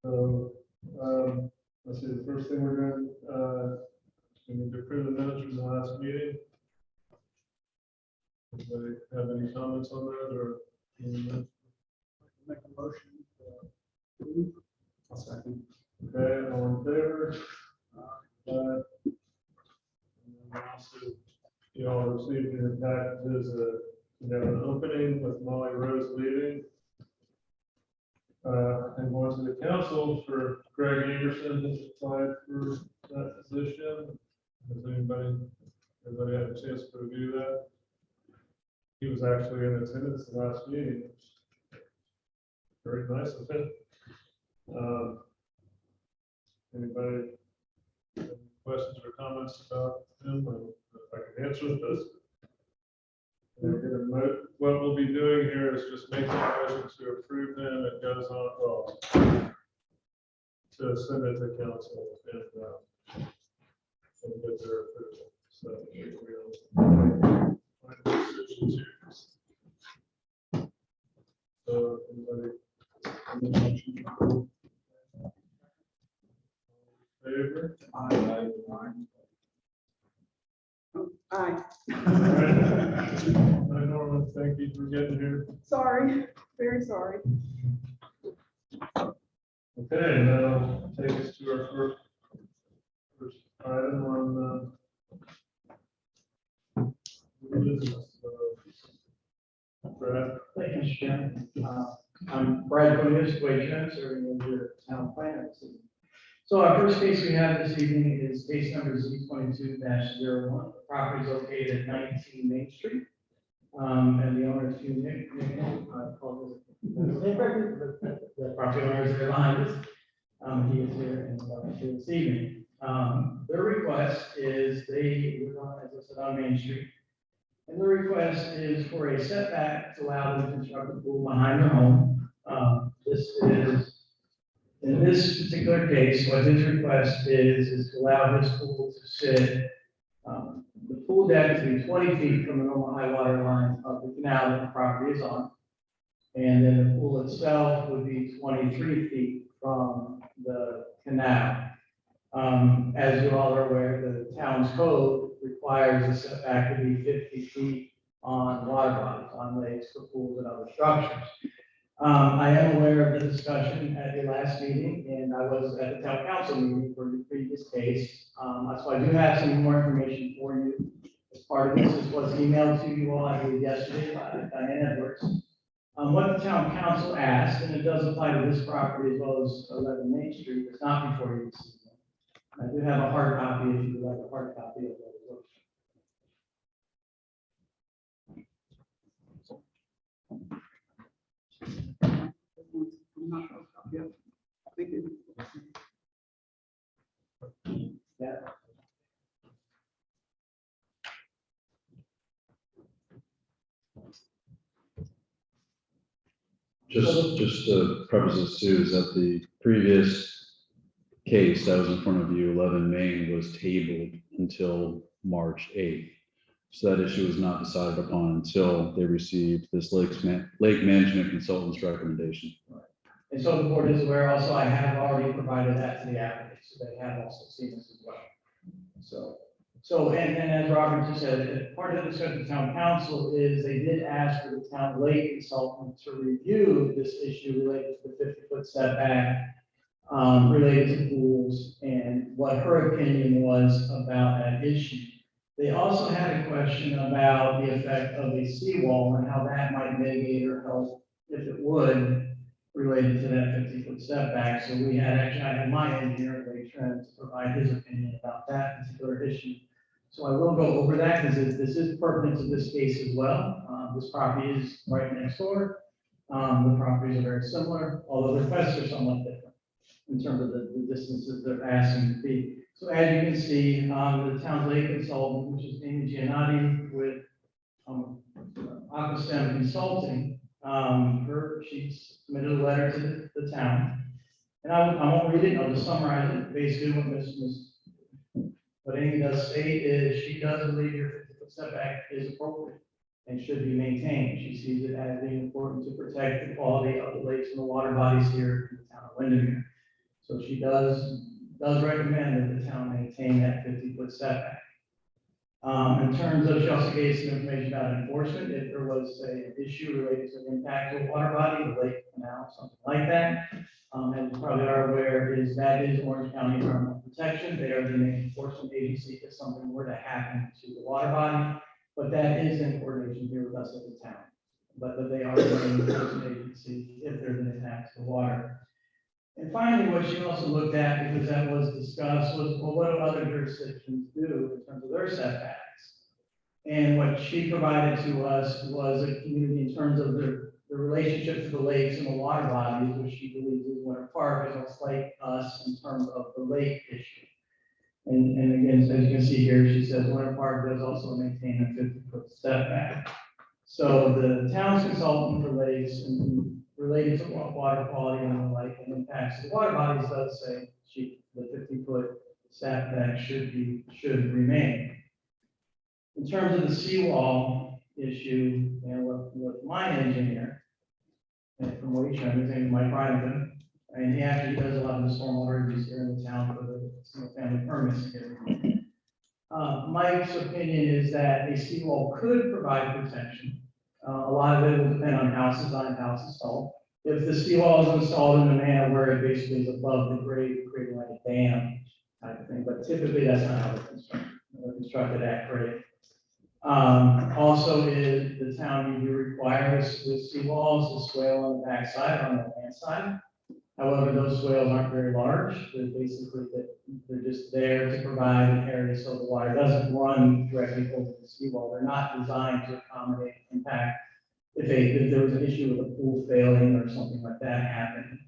So, let's see, the first thing we're going we need to approve the minutes from the last meeting. Anybody have any comments on that or? Make a motion. I'll second. Okay, all in favor? And then also, you all received in your packages an opening with Molly Rose leaving. And going to the council for Greg Anderson has applied for that position. Has everybody had a chance to review that? He was actually in attendance the last meeting. Very nice of him. Anybody have any questions or comments about him? If I can answer this. What we'll be doing here is just making a motion to approve him. It goes on, well, to send it to council and get their approval. So we'll find a decision to. So anybody? Favor? Aye. Aye. Hi, Norman, thank you for getting here. Sorry, very sorry. Okay, now take us to our first item on new business. Brad? Thank you, Mr. Chairman. I'm Brad Williams, serving as your town planner. So our first case we have this evening is case number Z22-01. The property is located at 19 Main Street. And the owner is Nick. The property owner is there behind us. He is here and here this evening. Their request is they live on, as I said, on Main Street. And the request is for a setback to allow them to construct a pool behind their home. In this particular case, what his request is to allow his pool to sit, the pool deck to be 20 feet from the normal high water line of the canal that the property is on. And then the pool itself would be 23 feet from the canal. As you all are aware, the town's code requires a setback to be 50 feet on water bodies, on lakes, for pools and other structures. I am aware of the discussion at your last meeting, and I was at the town council meeting for the previous case. So I do have some more information for you. As part of this was emailed to you all, I believe, yesterday by Diane Edwards. What the town council asked, and it does apply to this property as well as 11 Main Street, it's not before you this evening. I do have a hard copy if you would like a hard copy of that. Yeah. Just to preface this too, is that the previous case that was in front of you, 11 Main, was tabled until March 8th. So that issue was not decided upon until they received this lake management consultant's recommendation. Right. And so the board is aware also, I have already provided that to the applicant, so they have also seen this as well. And as Robert just said, part of the discussion with the town council is they did ask for the town lake consultant to review this issue related to the 50-foot setback related to pools and what her opinion was about that issue. They also had a question about the effect of a seawall and how that might mitigate or help, if it would, related to that 50-foot setback. So we had actually, I had my engineer, Ray Trent, to provide his opinion about that particular issue. So I will go over that because this is pertinent to this case as well. This property is right next door. The properties are very similar, although the requests are somewhat different in terms of the distances they're asking to be. So as you can see, the town's lake consultant, which is Amy Giannotti with Aquastem Consulting, she submitted a letter to the town. And I won't read it, I'll just summarize it. Basically what Amy does state is she does believe your 50-foot setback is appropriate and should be maintained. She sees it as being important to protect the quality of the lakes and the water bodies here in the town of Windermere. So she does recommend that the town maintain that 50-foot setback. In terms of, she also gave some information about enforcement, if there was an issue related to the impact of a water body, the lake, canal, something like that. And you probably are aware is that is Orange County Environmental Protection. They are the main enforcement agency if something were to happen to the water body. But that is in coordination here with us at the town. But they are the main enforcement agency if there's an impact to the water. And finally, what she also looked at, because that was discussed, was, well, what do other jurisdictions do in terms of their setbacks? And what she provided to us was a community in terms of the relationship to the lakes and the water bodies, which she believes is Winter Park, is almost like us in terms of the lake issue. And again, as you can see here, she says Winter Park does also maintain a 50-foot setback. So the town's consultant for lakes and related to water quality and the like and impacts to the water bodies does say the 50-foot setback should remain. In terms of the seawall issue, and with my engineer, and from what he showed me, his name is Mike Ryan, and he actually does a lot of the stormwater reviews here in the town for the single family permits here. Mike's opinion is that a seawall could provide protection. A lot of it will depend on house design, house installed. If the seawall is installed in a manner where it basically is above the grade, creating like a dam type of thing, but typically that's not how they're constructed at grade. Also, is the town usually requires the seawalls to swale on the backside, on the land side. However, those swales aren't very large. They're basically they're just there to provide an area so the water doesn't run directly over the seawall. They're not designed to accommodate impact if there was an issue with a pool failing or something like that happening.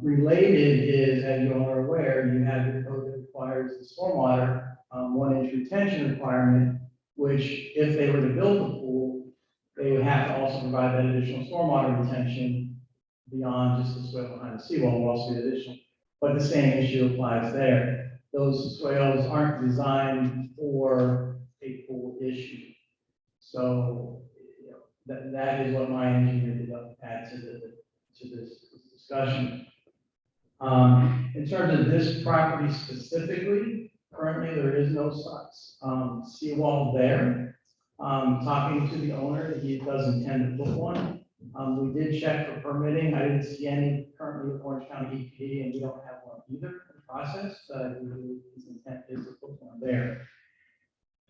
Related is, as you all are aware, you have your code that requires the stormwater 1-inch retention requirement, which if they were to build the pool, they would have to also provide that additional stormwater retention beyond just the swale behind the seawall, will also be additional. But the same issue applies there. Those swales aren't designed for a pool issue. So that is what my engineer did add to this discussion. In terms of this property specifically, currently there is no seawall there. Talking to the owner, he does intend to put one. We did check for permitting. I didn't see any currently with Orange County EPA, and we don't have one either in the process. His intent is to put one there.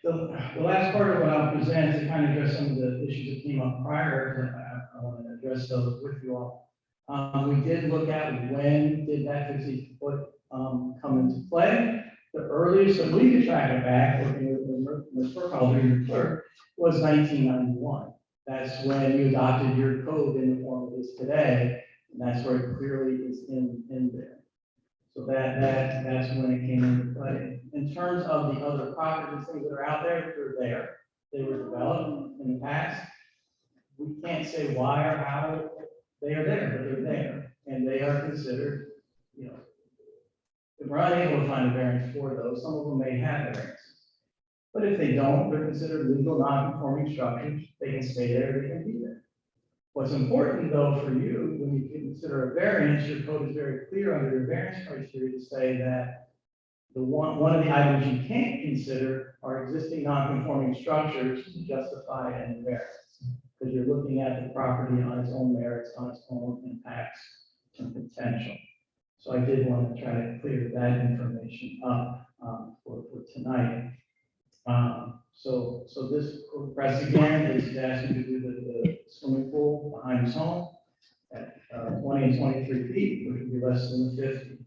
The last part of what I'll present to kind of address some of the issues that came up prior, I want to address those with you all. We did look at when did that 50-foot come into play. The earliest that we could track it back, working with Ms. Burkhalter, your clerk, was 1991. That's when you adopted your code in the form it is today, and that's where it clearly is in there. So that's when it came into play. In terms of the other properties, things that are out there, they're there. They were developed in the past. We can't say why or how they are there, but they're there, and they are considered, if we're unable to find a variance for those, some of them may have variances. But if they don't, they're considered legal non-conforming structures. They can stay there, they can be there. What's important though for you, when you consider a variance, your code is very clear under your variance criteria to say that one of the items you can't consider are existing non-conforming structures to justify any variance. Because you're looking at the property on its own merits, on its own impacts and potential. So I did want to try to clear that information up for tonight. So this request again is asking to do the swimming pool behind his home at 20 and 23 feet, which would be less than 50.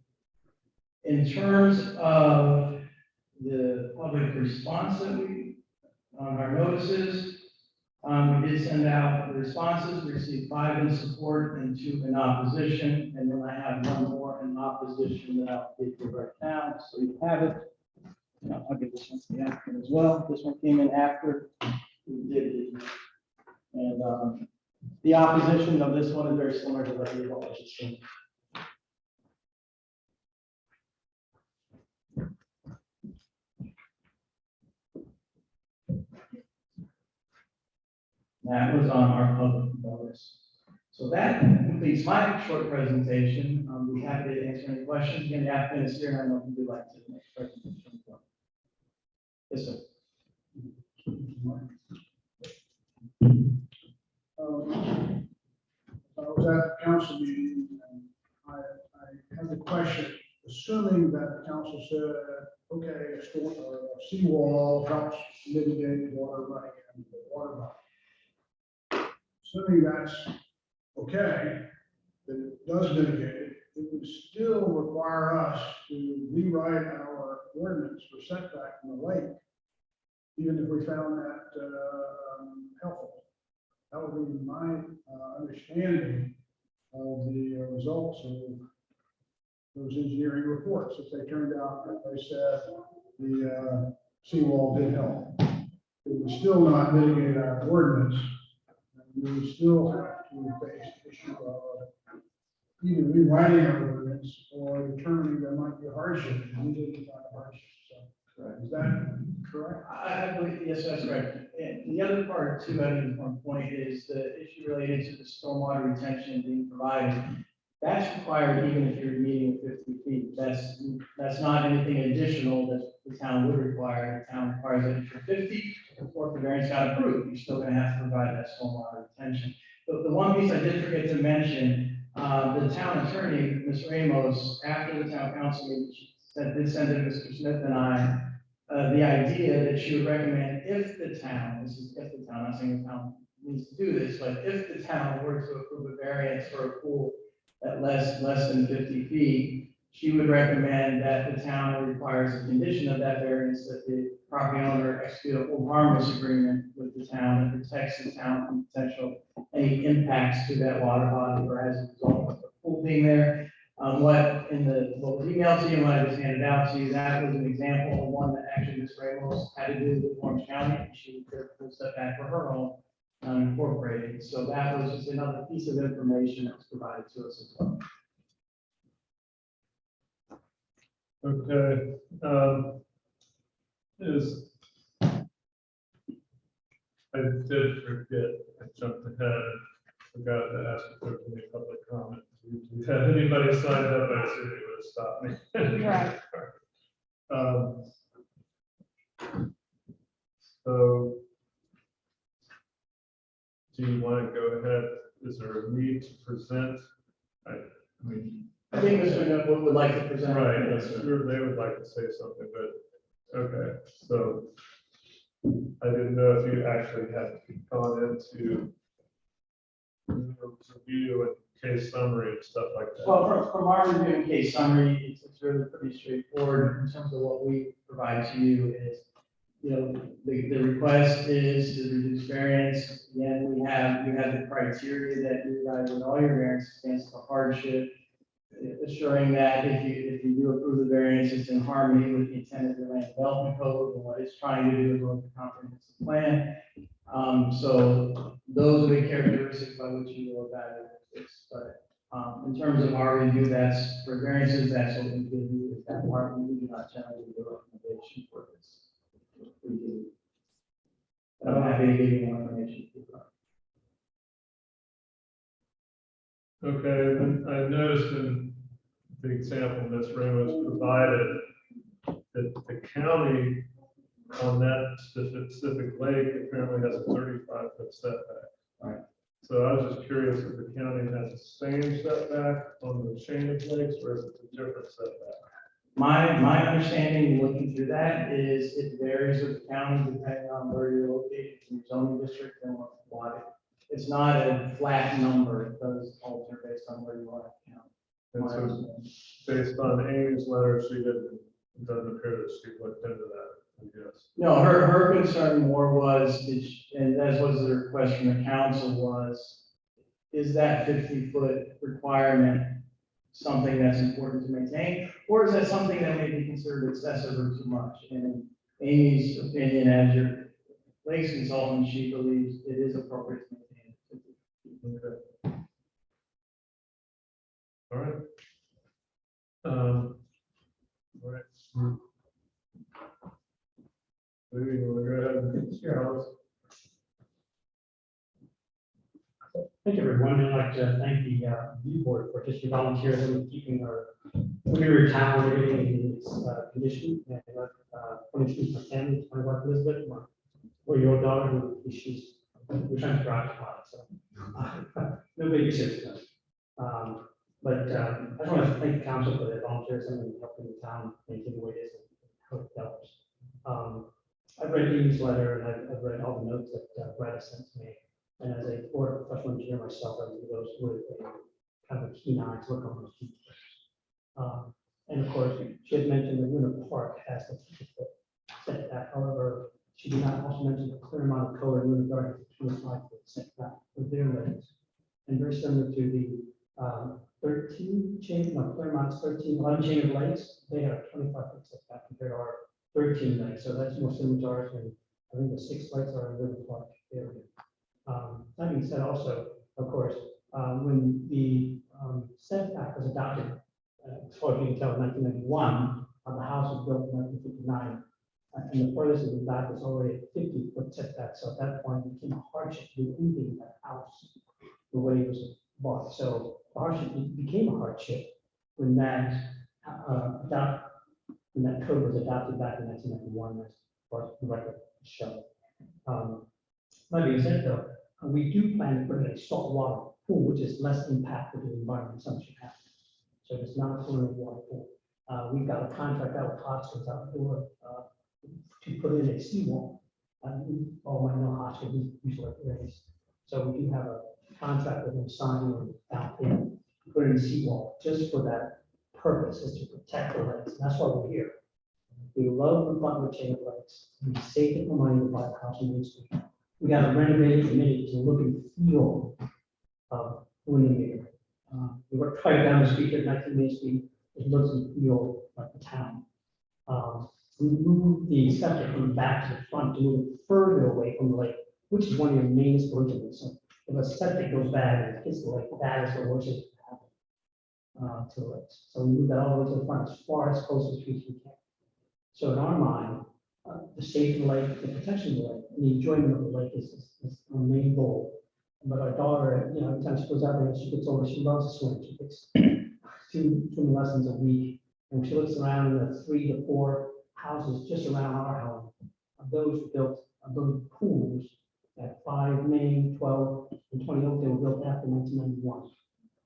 In terms of the public response that we on our notices, we did send out the responses. We received 5 in support and 2 in opposition, and then I have 1 more in opposition that I'll give you right now, so you have it. I'll give this one to the applicant as well. This one came in after we did it. And the opposition of this one is very similar to what you've all just seen. That was on our public notice. So that completes my short presentation. I'll be happy to answer any questions. Again, the applicant is here, and I know who would like to make a presentation. Yes, sir. I was at the council meeting, and I had the question, assuming that the council said, okay, a storm, or a seawall helps mitigate water running into the water body. Assuming that's okay, that it does mitigate it, it would still require us to rewrite our ordinance for setback from the lake, even if we found that helpful. That would be my understanding of the results of those engineering reports. If they turned out that they said the seawall did help, it would still not mitigate our ordinance. And we would still have to face the issue of either rewriting our ordinance or determining there might be a hardship. And we didn't find a hardship. So, is that correct? I believe, yes, that's right. And the other part too, I think, one point is the issue related to the stormwater retention being provided. That's required even if you're meeting 50 feet. That's not anything additional that the town would require. The town requires it if you're 50 before the variance got approved. You're still going to have to provide that stormwater retention. But the one piece I did forget to mention, the town attorney, Ms. Ramos, after the town council meeting, she did send it to Mr. Smith and I, the idea that she would recommend if the town, this is if the town, I'm not saying the town needs to do this, but if the town were to approve a variance for a pool at less than 50 feet, she would recommend that the town requires a condition of that variance that the property owner execute a hold harmless agreement with the town that protects the town from potential any impacts to that water body or as a result of the pool being there. What was emailed to you and what I just handed out to you, that was an example of one that actually Ms. Ramos had to do with Orange County. She took a full step back for her own incorporated. So that was just another piece of information that was provided to us as well. Okay, I did forget, I jumped ahead, forgot to ask if there was any public comment. If you had anybody signed up, I assume you would have stopped me. Right. So, do you want to go ahead? Is there a need to present? I mean. I think Mr. Nook would like to present. Right, Yes, sir. sure, they would like to say something, but, okay, so I didn't know if you actually had gone into review and case summary and stuff like that. Well, from our review and case summary, it's really pretty straightforward in terms of what we provide to you is, you know, the request is to reduce variance. Again, you have the criteria that you evaluate all your variances against the hardship, assuring that if you do approve the variance, it's in harmony with the intent of the land development code and what it's trying to do as well as the comprehensive plan. So those are the characteristics by which you will evaluate this. But in terms of our review, that's for variances, that's what we give you is that part. We do not generally do a recommendation for this. We do. I'm happy to give you more information. Okay, and I noticed in the example Ms. Ramos provided that the county on that specific lake apparently has a 35-foot setback. Right. So I was just curious if the county has the same setback on the chain of lakes or if it's a different setback. My understanding looking through that is it varies with the county depending on where you're located in your zoning district and what water. It's not a flat number. It does alter based on where you are in the county. And so based on Amy's letter, it doesn't appear that she looked into that, I guess. No, her concern more was, and as was the request from the council was, is that 50-foot requirement something that's important to maintain? Or is that something that may be considered excessive or too much? And Amy's opinion as your lakes consultant, she believes it is appropriate to maintain. Okay. All right. All right. Maybe we'll go ahead and tell us. Thank you, everyone. I'd like like to thank the view board for just your volunteerism and keeping our Windermere town and everything in its condition. And punishment for family, my wife Elizabeth, my 4-year-old daughter, who she's, we're trying to drive a lot, so no babysitters. But I just want to thank the council for their volunteerism and helping the town maintain the way it is and how it develops. I've read Dean's letter and I've read all the notes that Brad has sent to me. And as a board professional engineer myself, I do those with a kind of a keen eye to look on those details. And of course, she had mentioned that Luna Park has the 50-foot setback. However, she did not also mention the clear amount of code in Luna Garden, 25-foot setback with their limits. And very similar to the 13 chain, no, Claremont's 11 chain of lakes, they have a 25-foot setback compared to our 13 lakes. So that's more similar to ours, and I think the 6 lakes are in Luna Park area. That being said, also, of course, when the setback was adopted, as far as you can tell, in 1991, the house was built in 1959, and the furthest of the back was already a 50-foot setback. So at that point, it became a hardship to do anything in that house the way it was bought. So the hardship became a hardship when that when that code was adopted back in 1991, as far as the record shows. That being said, though, we do plan to put in a saltwater pool, which is less impactful to the environment than some should have. So it's not a swimming water pool. We've got a contract out with Hoskins Outdoor to put in a seawall. We all might know Hoskins, we usually raise. So we do have a contract with them signing out there, put in a seawall just for that purpose, is to protect the lakes. And that's why we're here. We love the Butler chain of lakes. We save it for money to buy a house in Main Street. We got a renovated committee to look and feel of Windermere. We worked right down the street at 19 Main Street. It looks and feel like the town. We moved the septic from the back to the front to move it further away from the lake, which is one of your main storage. So if a septic goes bad and it hits the lake, that is the worst thing that can happen to the lakes. So we moved that all the way to the front, as far as close to the streets we can. So in our mind, the safety of the lake, the protection of the lake, and the enjoyment of the lake is our main goal. But our daughter, you know, every time she goes out there, she gets older, she loves to swim. She gets 2 swimming lessons a week. And when she looks around the 3 to 4 houses just around our home, those pools at 5 Main, 12, and 20 Oak, they were built after 1991.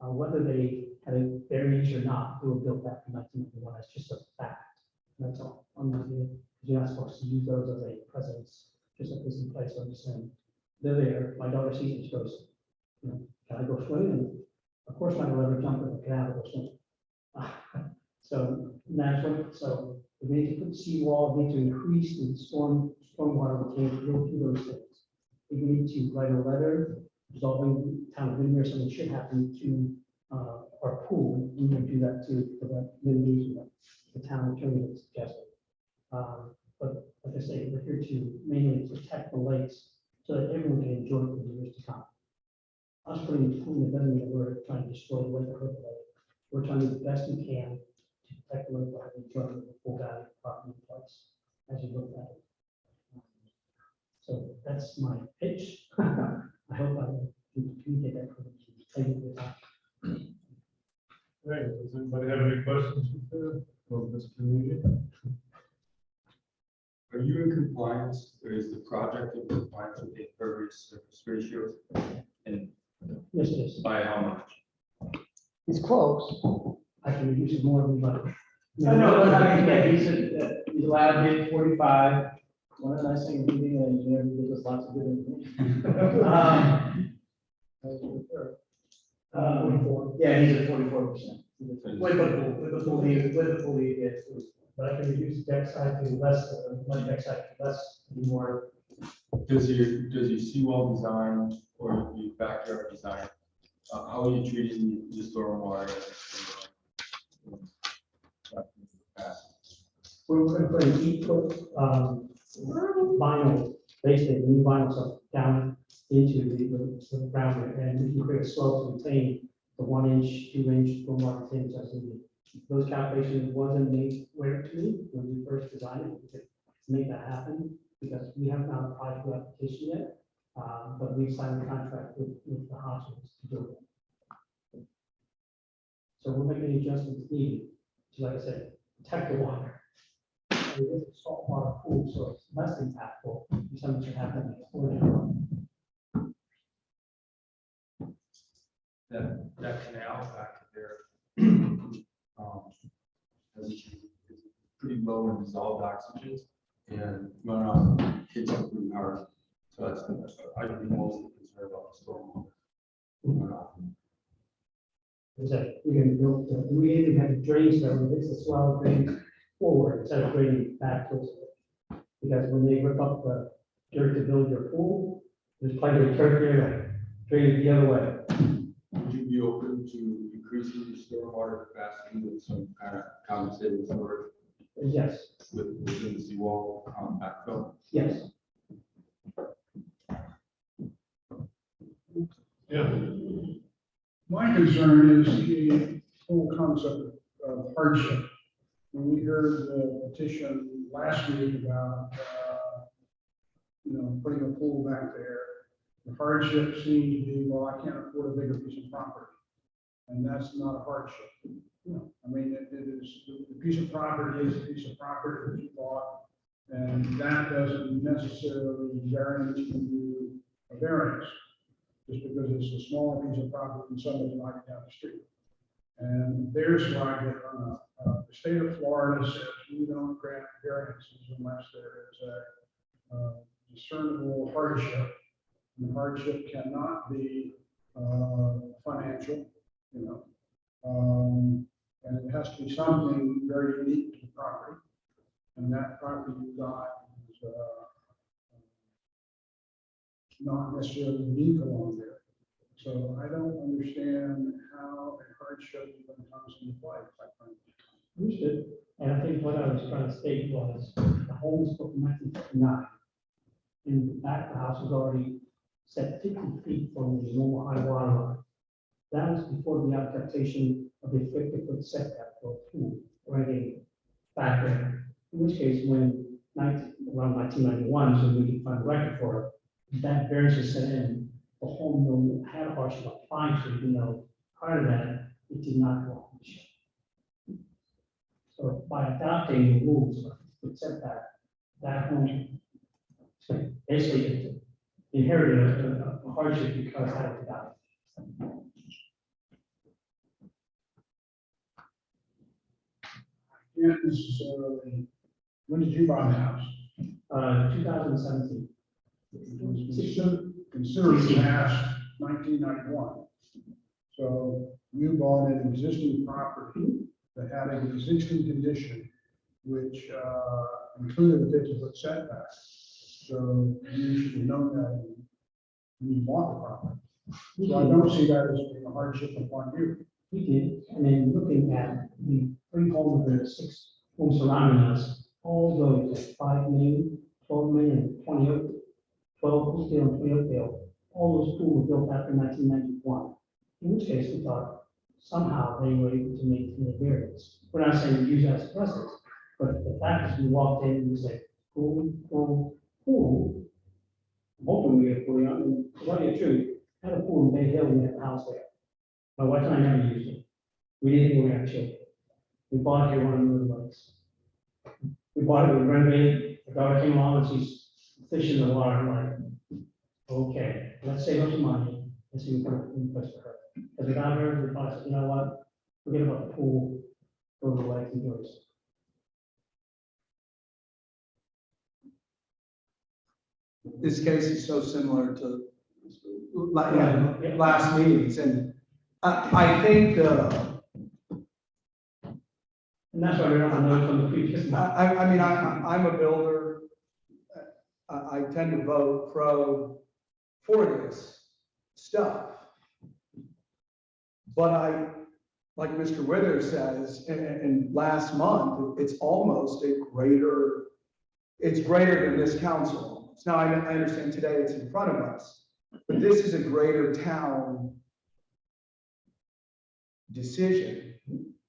Whether they had a variance or not, they were built after 1991. That's just a fact. That's all. You're not supposed to use those as a precedence, just like this in place. I'm just saying, they're there. My daughter sees it, she goes, you know, can I go swimming? And of course, not gonna let her jump in the canal to go swim. So that's what. So we need to put seawall. We need to increase the stormwater retaining to go through those things. We need to write a letter resolving Town of Windermere, something should happen to our pool. We need to do that to prevent mitigation the town attorney has suggested. But like I say, we're here to mainly protect the lakes so that everyone can enjoy it for the years to come. Us putting a pool, it doesn't mean that we're trying to destroy the lake or hurt the lake. We're trying to do the best we can to protect the lake by enjoying the full value of the property in place as you look at it. So that's my pitch. I hope I can communicate that for you. Thank you for your time. Hey, does anybody have any questions for Mr. Media? Are you in compliance, or is the project in compliance with the impervious surface ratio? And Yes, it is. by how much? It's close. I can reduce it more than that. I know, but I mean, yeah, he said that he's allowed to get 45. One of the nice things being an engineer, he gives us lots of good information. Yeah, he's at 44%. With the full, yes. But I can reduce deck side to less, my deck side to less, more. Does your seawall design or your backyard design, how are you treating the stormwater? We're going to put an 8-foot vinyl, basically new vinyl stuff down into the ground, and we can create a slope to retain the 1-inch, 2-inch stormwater retaining system. Those calculations wasn't made where to me when we first designed it. We could make that happen because we have not applied for the application yet, but we've signed a contract with the hospitals to do it. So we'll make any adjustments needed to, like I said, protect the water. And it is a saltwater pool, so it's less impactful if something should happen next door. That canal back there, has pretty low in dissolved oxygen and runoff hits it pretty hard. So that's, I'd be mostly concerned about the storm runoff. Is that we can build, we even have drains that will fix the swell drains forward instead of draining back towards it. Because when they rip up the dirt to build your pool, there's plenty of dirt there that drains the other way. Would you be open to increasing the stormwater capacity with some kind of compensated storage Yes, within the seawall backfill? yes. Yeah. My concern is the whole concept of hardship. When we heard the petition last week about, putting a pool back there, the hardship seemed to be, well, I can't afford a bigger piece of property. And that's not a hardship. I mean, it is, the piece of property is a piece of property that you bought, and that doesn't necessarily guarantee you a variance, just because it's a smaller piece of property than somebody might down the street. And there's why I get hung up. The state of Florida says we don't grant variances unless there is a discernible hardship. And the hardship cannot be financial, and it has to be something very unique to the property. And that property you got is not necessarily unique along there. So I don't understand how a hardship even comes into play, quite frankly. Understood. And I think what I was trying to state was the home was built in 1959. And the back of the house was already set 50 feet from the normal high water line. That was before the adaptation of the 50-foot setback for a pool or anything back there. In which case, around 1991, when we found a record for it, that variance was set in. The home no had a hardship applying to, even though prior to that, it did not go on the show. So by adopting the rules of the setback, that home basically inherited a hardship because I had to die. Can't necessarily, when did you buy the house? 2017. It was considerably past 1991. So you bought an existing property that had an existing condition, which included a 50-foot setback. So you should have known that when you bought the property. So I don't see that as being a hardship upon you. We did, and then looking at the 3 homes, the 6 homes surrounding us, all those at 5 million, 12 million, 20 Oakdale, 12 Oakdale and 20 Oakdale, all those pools were built after 1991. In which case, we thought somehow they were able to maintain a variance. We're not saying we use that as precedent, but the fact is we walked in and we said, pool, pool, pool. I'm hoping we get fully on, and to tell you the truth, I had a pool in Bay Hill, we had a house there. My wife and I never used it. We didn't think we had children. We bought it here one of the lakes. We bought it, we renovated, the daughter came along and she's fishing in the water. I'm like, okay, let's save up some money and see what kind of place for her. As we got her, we thought, you know what, forget about the pool, go to the lake and do it. This case is so similar to Yeah. last meetings, and I think, And that's why we don't know from the previous month. I mean, I'm a builder. I tend to vote for this stuff. But like Mr. Withers says, and last month, it's almost it's greater than this council. Now, I understand today it's in front of us, but this is a greater town decision,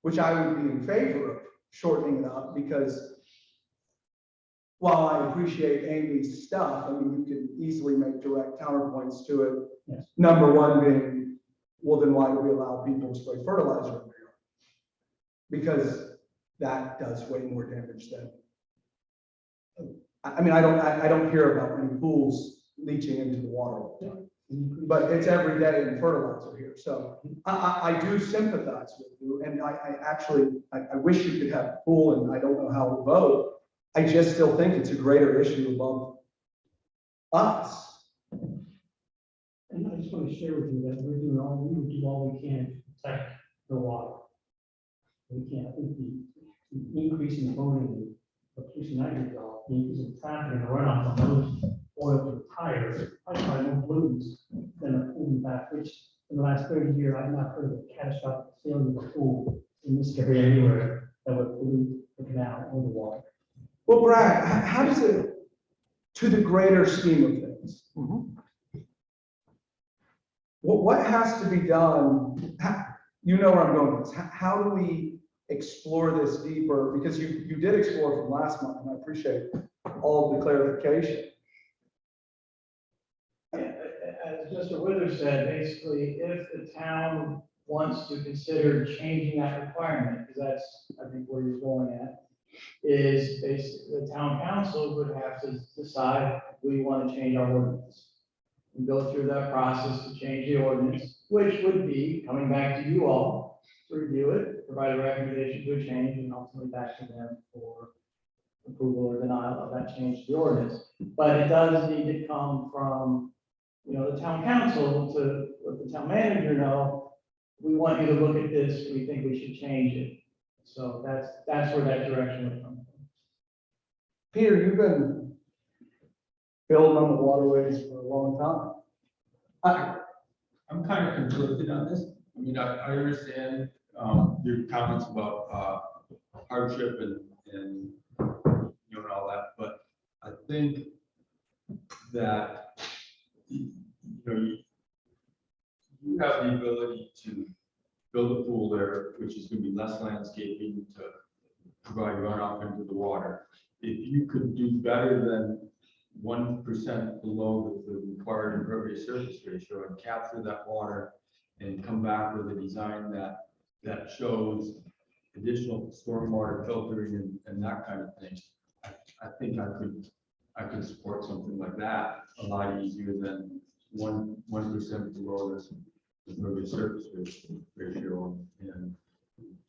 which I would be in favor of shortening it up, because while I appreciate Amy's stuff, I mean, you can easily make direct counterpoints to it. Yes. Number one being, well, then why do we allow people to spray fertilizer in there? because that does way more damage than. I mean, I don't hear about any pools leaching into the water, but it's every day in fertilizer here. So I do sympathize with you, and I actually wish you could have a pool, and I don't know how to vote. I just still think it's a greater issue above us. And I just want to share with you that we will do all we can to protect the water. We can't, I think the increase in voting, the pollution I did, the increase in traffic and the runoff from those oil to tires, I find more pollutants than a pool in back, which in the last 30 years, I've not heard of a catastrophic failure of a pool in this area anywhere that would pollute the canal or the water. Well, Brad, how does it, to the greater scheme of things? What has to be done? You know where I'm going with this. How do we explore this deeper? Because you did explore from last month, and I appreciate all of the clarification. As Mr. Withers said, basically, if the town wants to consider changing that requirement, because that's, I think, where you're going at, is basically the town council would have to decide if we want to change our ordinance. And go through that process to change the ordinance, which would be coming back to you all to review it, provide a recommendation to a change, and ultimately back to them for approval or denial of that change to the ordinance. But it does need to come from, the town council to let the town manager know, we want you to look at this, we think we should change it. So that's where that direction would come from. Peter, you've been building on the waterways for a long time. I'm kind of conflicted on this. I mean, I understand your comments about hardship and all that, but I think that you have the ability to build a pool there, which is going to be less landscaping to provide runoff into the water. If you could do better than 1% below the required impervious surface ratio and capture that water and come back with a design that shows additional stormwater filtering and that kind of thing, I think I could support something like that a lot easier than 1% below this impervious surface ratio and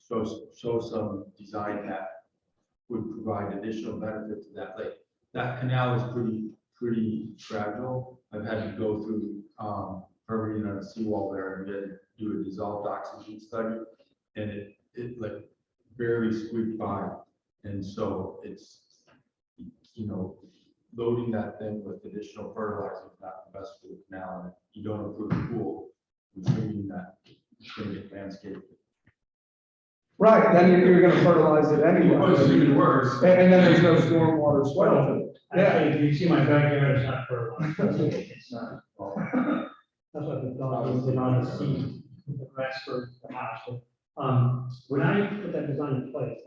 show some design that would provide additional benefit to that lake. That canal is pretty fragile. I've had to go through permitting on a seawall there and get do a dissolved oxygen study, and it like barely squeaked by. And so it's loading that thing with additional fertilizer is not the best for the canal, and if you don't improve the pool, it's going to get landscaped. Right, then you're going to fertilize it anyway. It's even worse. And then there's no stormwater swell to it. Actually, if you see my backyard, it's not fertile. It's not. That's what the dog is on the seed, the grass for the house. When I put that design in place,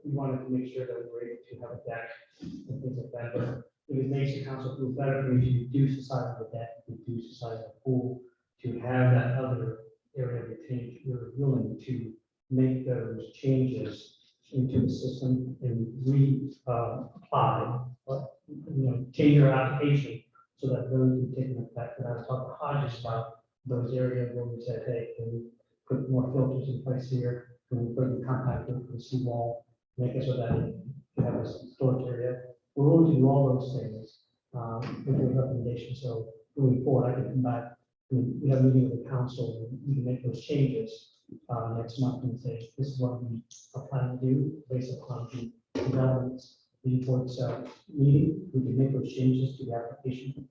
we wanted to make sure that we were able to have a deck and things like that. But it makes the council feel better for me to reduce the size of the deck, reduce the size of the pool, to have that other area retained. We're willing to make those changes into the system and apply, change your application so that those can take an effect. And I was talking to Hodges about those areas where we said, hey, can we put more filters in place here? Can we put in contact with the seawall, make it so that you have a storage area? We're willing to do all those things with your recommendation. So moving forward, I can come back. We have a meeting with the council, and we can make those changes next month and say, this is what we are planning to do based upon the developments reports meeting. We can make those changes to the application,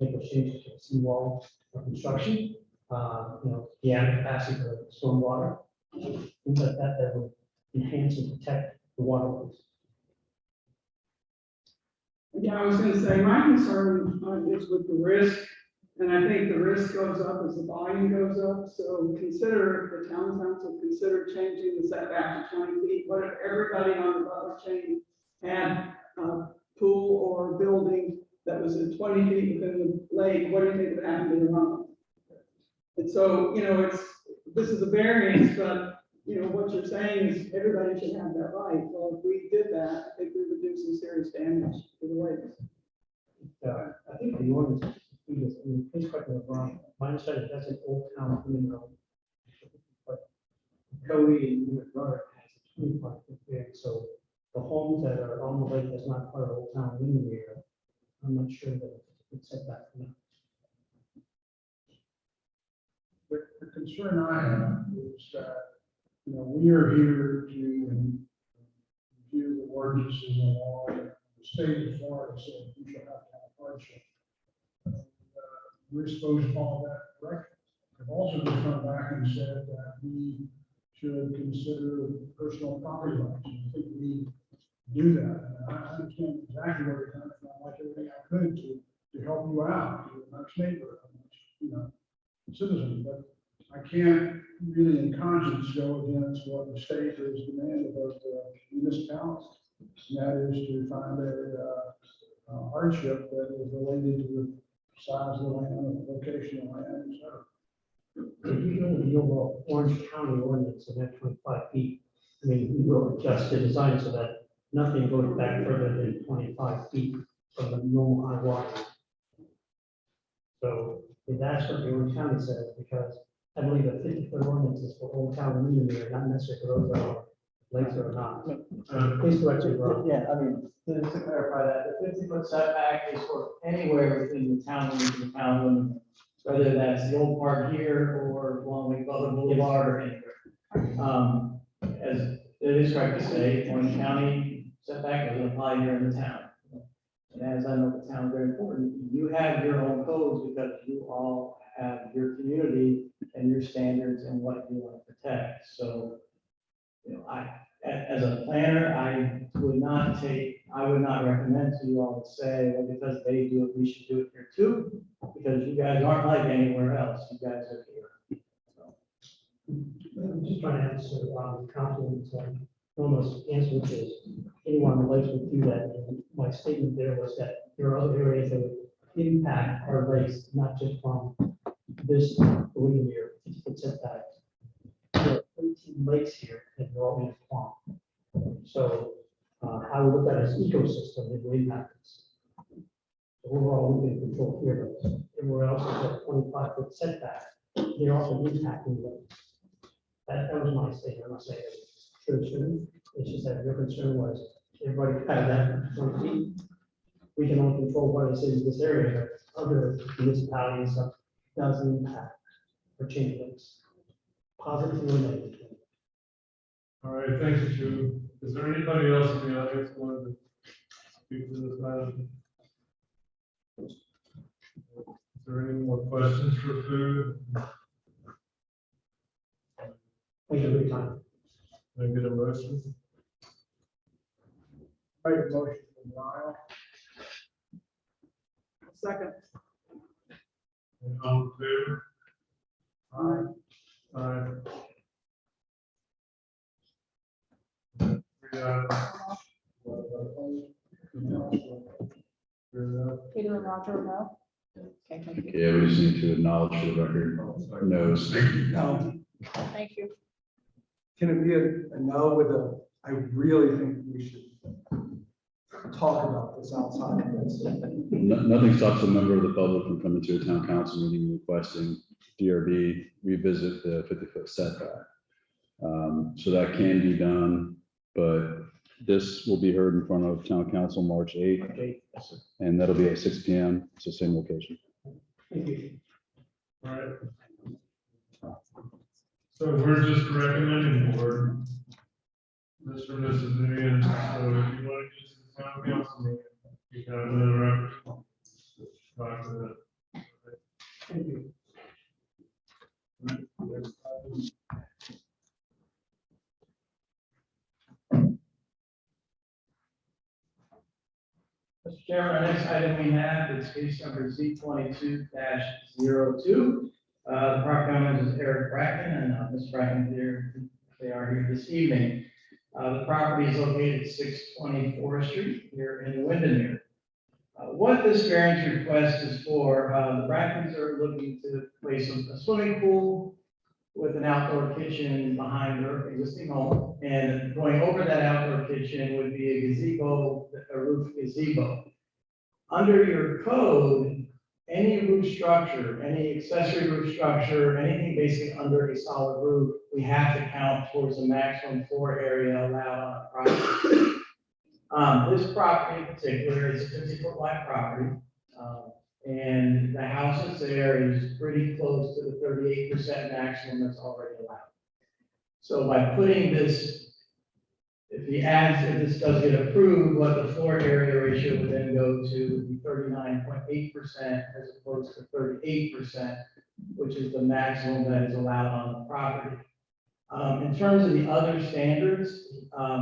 make those changes to the seawall or construction, the added capacity for stormwater, things like that that will enhance and protect the waterways. Yeah, I was gonna say, my concern is with the risk, and I think the risk goes up as the volume goes up. So consider, the town council consider changing the setback to 20 feet. What if everybody on the bottom chain had a pool or a building that was at 20 feet within the lake? What do you think would happen to the runoff? And so, this is a variance, but you know, what you're saying is everybody should have that right. Well, if we did that, I think we would do some serious damage to the lakes. I think the ordinance, please correct me if I'm wrong, my understanding, that's an old town criminal. But Cody and Unit Road has a 25-foot variance, so the homes that are on the lake that's not part of Old Town Windermere, I'm not sure that it's set back from that. The concern I have is that, you know, we are here to review the ordinances and law. The state of Florida said we should have to have hardship. We're supposed to follow that correctly. I've also just come back and said that we should consider personal property rights. I think we do that. And I understand exactly where you're coming from. I like everything I could to help you out, to the next neighbor, you know, citizen, but I can't really in conscience go against what the state has demanded of the municipalities. And that is to find a hardship that is related to the size of the land, the location of the land, et cetera. If you know the overall Orange County ordinance of that 25 feet, I mean, we will adjust the design so that nothing goes back further than 25 feet from the normal high water. So if that's what the Orange County says, because I believe a 50-foot ordinance is for Old Town Windermere, not necessarily for those that are lakes or not. Please correct me if I'm wrong. Yeah, I mean, just to clarify that, the 50-foot setback is for anywhere within the town limits of the town limit, whether that's the old part here or along Lake Butler Boulevard or anywhere. As it is correct to say, Orange County setback doesn't apply here in the town. And as I know the town is very important, you have your own codes because you all have your community and your standards and what you want to protect. So, you know, as a planner, I would not recommend to you all to say, well, because they do it, we should do it here too, because you guys aren't like anywhere else. You guys are here. I'm just trying to answer the compliment, almost answer, which is anyone on the lakes would do that. And my statement there was that there are other areas that would impact our lakes, not just from this Windermere 50-foot setback. There are 13 lakes here and they're all in Quam. So how we look at it as ecosystem, it will impact us. So overall, we can control here, but everywhere else is a 25-foot setback. They're also impacting lakes. That was my statement. I'm not saying it's true, shouldn't. It's just that your concern was everybody had that 20 feet. We can only control what is in this area, but other municipalities stuff does impact or change things. Positive or negative. All right, thank you, Drew. Is there anybody else in the audience who wanted to speak to this item? Is there any more questions for food? Thank you for your time. Can I get a motion? Make a motion for denial. Second. All in favor? Aye. Aye. Peter and Roger, no? Okay, thank you. Yeah, we just need to acknowledge for the record, no's. No, Thank you. can it be a no with a, I really think we should talk about this outside of this. Nothing stops a member of the public from coming to a town council meeting requesting DRB revisit the 50-foot setback. So that can be done, but this will be heard in front of town council March 8th, Okay. Yes, sir. and that'll be at 6 p.m. It's the same location. Thank you. All right. So we're just recommending board, Mr. and Mrs. Diane, so if you want to get to the town council meeting, you can have another record. Talk to them. Thank you. Mr. Chairman, our next item we have is case number Z22-02. The property owner is Eric Bracken and Mr. Bracken here, they are here this evening. The property is located at 624 Street here in Windermere. What this variance request is for, the Brackens are looking to place a swimming pool with an outdoor kitchen behind her existing home. And going over that outdoor kitchen would be a gazebo, a roof gazebo. Under your code, any roof structure, any accessory roof structure, anything basically under a solid roof, we have to count towards the maximum floor area allowed on a property. This property in particular is a 50-foot wide property. And the house that's there is pretty close to the 38% maximum that's already allowed. So by putting this, if this does get approved, what the floor area ratio would then go to be 39.8% as opposed to 38%, which is the maximum that is allowed on the property. In terms of the other standards,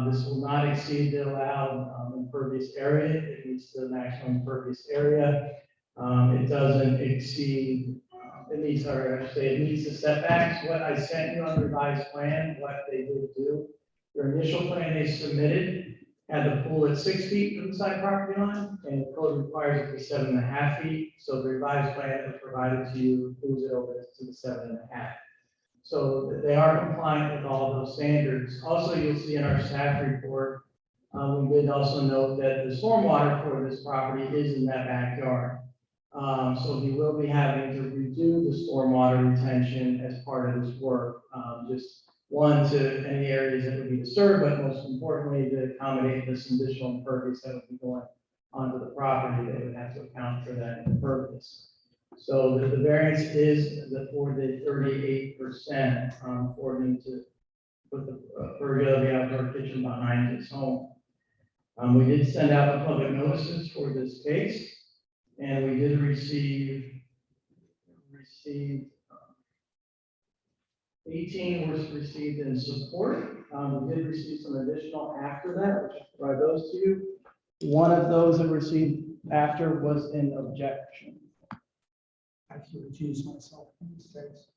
this will not exceed the allowed impervious area. It meets the maximum impervious area. It doesn't exceed, it meets the setbacks. What I sent you on the revised plan, what they did do, their initial plan they submitted had the pool at 6 feet from the side property line, and the code requires it to be 7.5 feet. So the revised plan that was provided to you moves it over to the 7.5. So they are compliant with all of those standards. Also, you'll see in our staff report, we did also note that the stormwater for this property is in that backyard. So he will be having to redo the stormwater retention as part of this work. Just one, to any areas that would be disturbed, but most importantly, to accommodate this additional impervious that would be going onto the property. They would have to account for that impervious. So the variance is for the 38%, for him to put the the outdoor kitchen behind his home. We did send out the public notices for this case, and we did receive 18 was received in support. We did receive some additional after that, which I'll provide those to you. One of those that received after was an objection. I have to recuse myself from this case.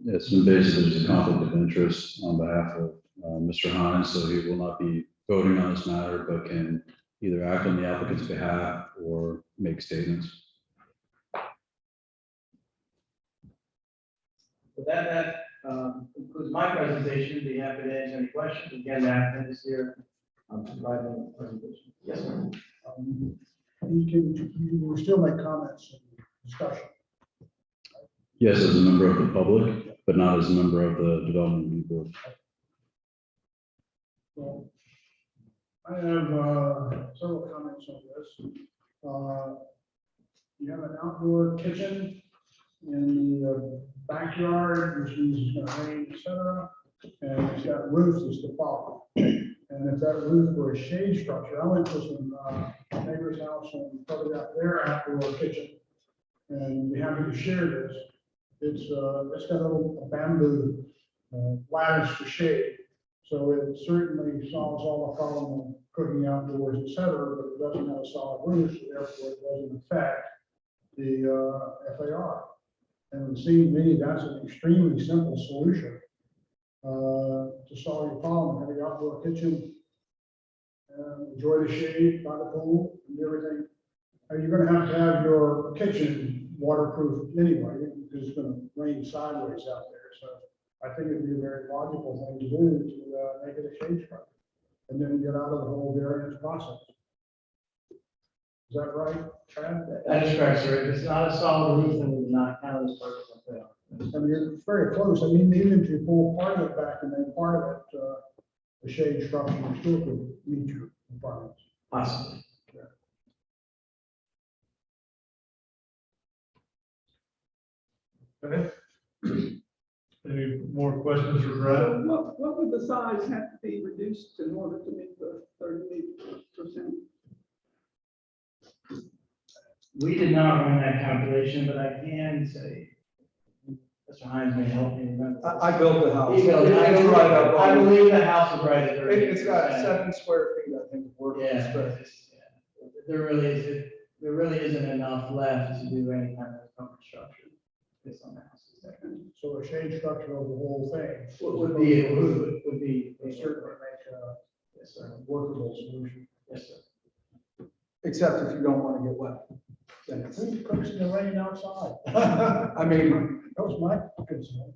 Yes, and basically there's a conflict of interest on behalf of Mr. Hines, so he will not be voting on this matter, but can either act on the applicant's behalf or make statements. So that concludes my presentation. Be happy to answer any questions. Again, the applicant is here to provide the presentation. Yes, sir. You will still make comments and discussion. Yes, as a member of the public, but not as a member of the development review board. Well, I have several comments on this. You have an outdoor kitchen in the backyard, which means it's gonna rain, etc. And it's got roofs that's to follow. And if that roof were a shade structure, I went to some neighbor's house and probably got their outdoor kitchen. And be happy to share this. It's got a little bamboo lattice for shade. So it certainly solves all the problem of cooking outdoors, etc., but it doesn't have a solid roof, so therefore it doesn't affect the FAR. And it seems to me that's an extremely simple solution to solve your problem. Have an outdoor kitchen, enjoy the shade by the pool and everything. You're going to have your kitchen waterproof anyway, because it's going to rain sideways out there. So I think it'd be a very logical thing to do to make it a shade structure, and then get out of the whole variance process. Is that right, Chad? That is correct, sir. If it's not a solid roof, then we do not count as part of the fail. I mean, it's very close. I mean, even if you pull part of it back and then part of it, the shade structure, you still could meet your requirements. Possibly. Okay. Any more questions for Brad? So what would the size have to be reduced in order to meet the 38%? We did not run that calculation, but I can say, Mr. Hines may help me remember. I built the house. He built it. It's right up I on- believe the house is right at 38%. It's got 7 square feet, I think, of workable Yeah, space. yeah. There really isn't enough left to do any kind of comfort structure based on the house. So a shade structure of the whole thing Would be, would certainly make yes, sir. a workable solution. Yes, sir. Except if you don't want to get wet. then it's, Who cooks in the rain outside? I mean, That was my concern.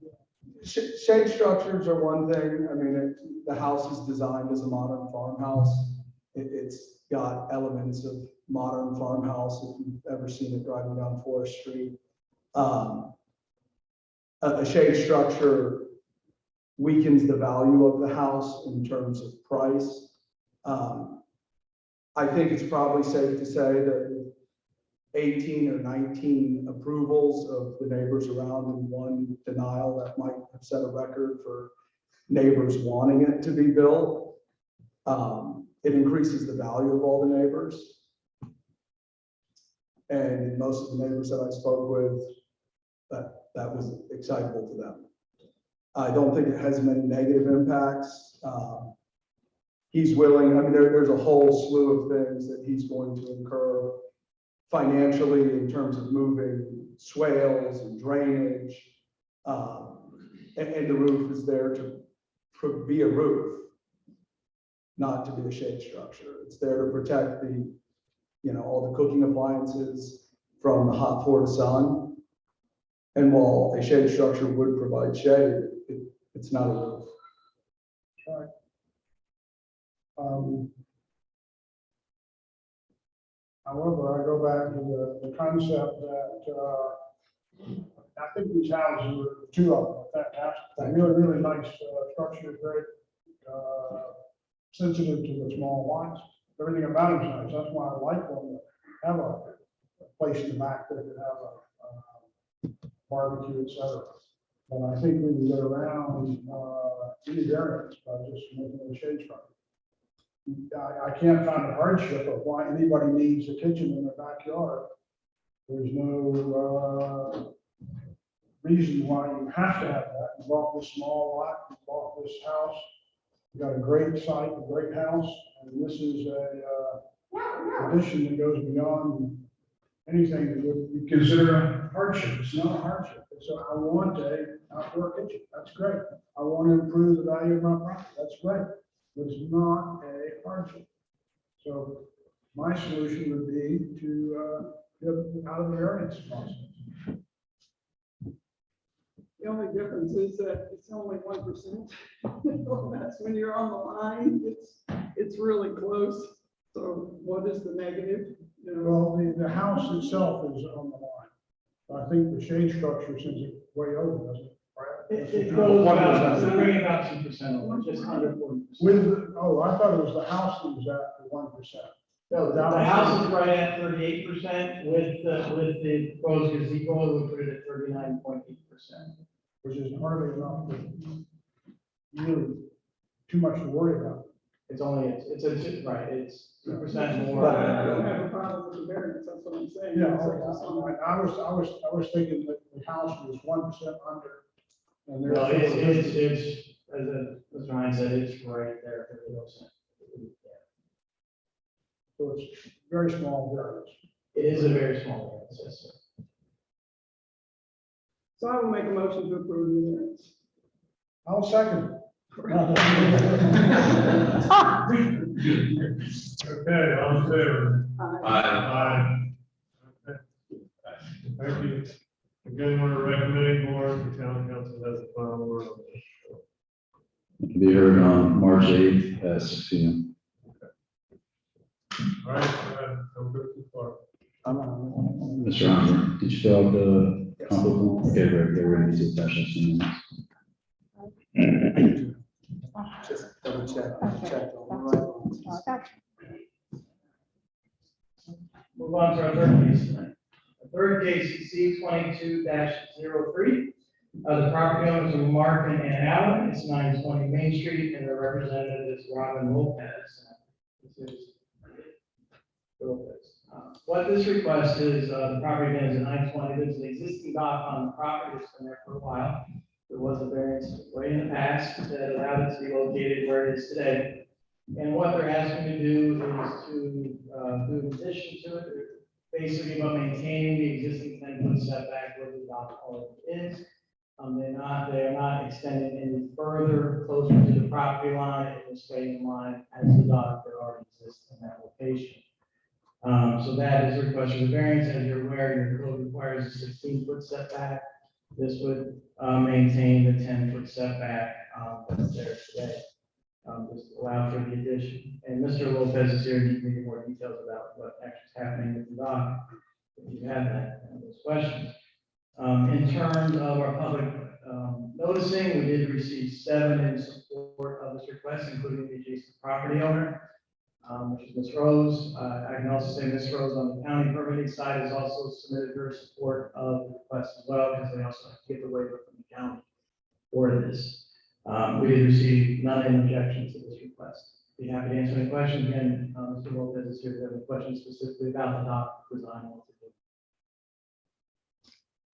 shade structures are one thing. I mean, the house is designed as a modern farmhouse. It's got elements of modern farmhouse, if you've ever seen it driving down Forest Street. A shade structure weakens the value of the house in terms of price. I think it's probably safe to say that with 18 or 19 approvals of the neighbors around and one denial, that might have set a record for neighbors wanting it to be built. It increases the value of all the neighbors. And most of the neighbors that I spoke with, that was excitable to them. I don't think it has many negative impacts. He's willing, I mean, there's a whole slew of things that he's going to incur financially in terms of moving swales and drainage. And the roof is there to be a roof, not to be a shade structure. It's there to protect the, all the cooking appliances from the hot Florida sun. And while a shade structure would provide shade, it's not a roof. Right. However, I go back to the concept that I think these houses are two of them, fantastic. They're really, really nice structure, very sensitive to the small lots. Everything about them is nice. That's why I like them to have a place in the back that could have a barbecue, et cetera. And I think we can get around any variance by just making it a shade structure. I can't find a hardship of why anybody needs a kitchen in their backyard. There's no reason why you have to have that. You bought this small lot, you bought this house, you got a great site, a great house, and this is a addition that goes beyond anything that would be considered a hardship. It's not a hardship. So I want a outdoor kitchen. That's great. I want to improve the value of my property. That's great. But it's not a hardship. So my solution would be to get out of the variance process. The only difference is that it's only 1%. That's when you're on the line, it's really close. So what is the negative? Well, the house itself is on the line. I think the shade structure sends it way over, doesn't it? Right? It goes about, so bring about 2% over, just under 40%. With, I thought it was the house that was at the 1%. No, the house is right at 38% with the proposed gazebo, we put it at 39.8%. Which is hardly enough, really too much to worry about. It's only, right, it's 2% more. I don't have a problem with the variance, that's what I'm saying. Yeah, So, I was thinking that the house was 1% under. And No, therefore- it's, as Ryan said, it's right there, 30%. So it's very small variance. It is a very small variance, yes, sir. So I will make a motion to approve the variance. I'll second. Okay, all in favor? Aye. Okay. Thank you. Again, we're recommending more, the town council has the final word on this. It'll be heard on March 8th at 6 p.m. All right, I'm good so far. Mr. Hunter, did you fill out the conflict form? Okay, great, they're ready to attach that to you. Just double check, Okay. check all the right ones. Okay. Move on to our third case tonight. The third case is C22-03. The property owners are Mark and Ann Allen. It's 920 Main Street, and their representative is Robin Lopez. This is Lopez. What this request is, the property again is at 920. There's an existing dock on the property that's been there for a while. There was a variance way in the past that allowed it to be located where it is today. And what they're asking to do is to do an addition to it, basically about maintaining the existing 10-foot setback where the dock already is. They are not extending any further closer to the property line. It will stay in line as the dock that already exists in that location. So that is a request for the variance. As you're aware, your code requires a 16-foot setback. This would maintain the 10-foot setback that's there today. Just allow for the addition. And Mr. Lopez is here, and he can give more details about what actually is happening with the dock, if you have those questions. In terms of our public noticing, we did receive 7 in support of this request, including the adjacent property owner, which is Ms. Rose. I can also say Ms. Rose on the county permitting side has also submitted her support of the request as well, because they also have to get the waiver from the county for this. We did receive none in objection to this request. Be happy to answer any questions. Again, Mr. Lopez is here if you have any questions specifically about the dock design.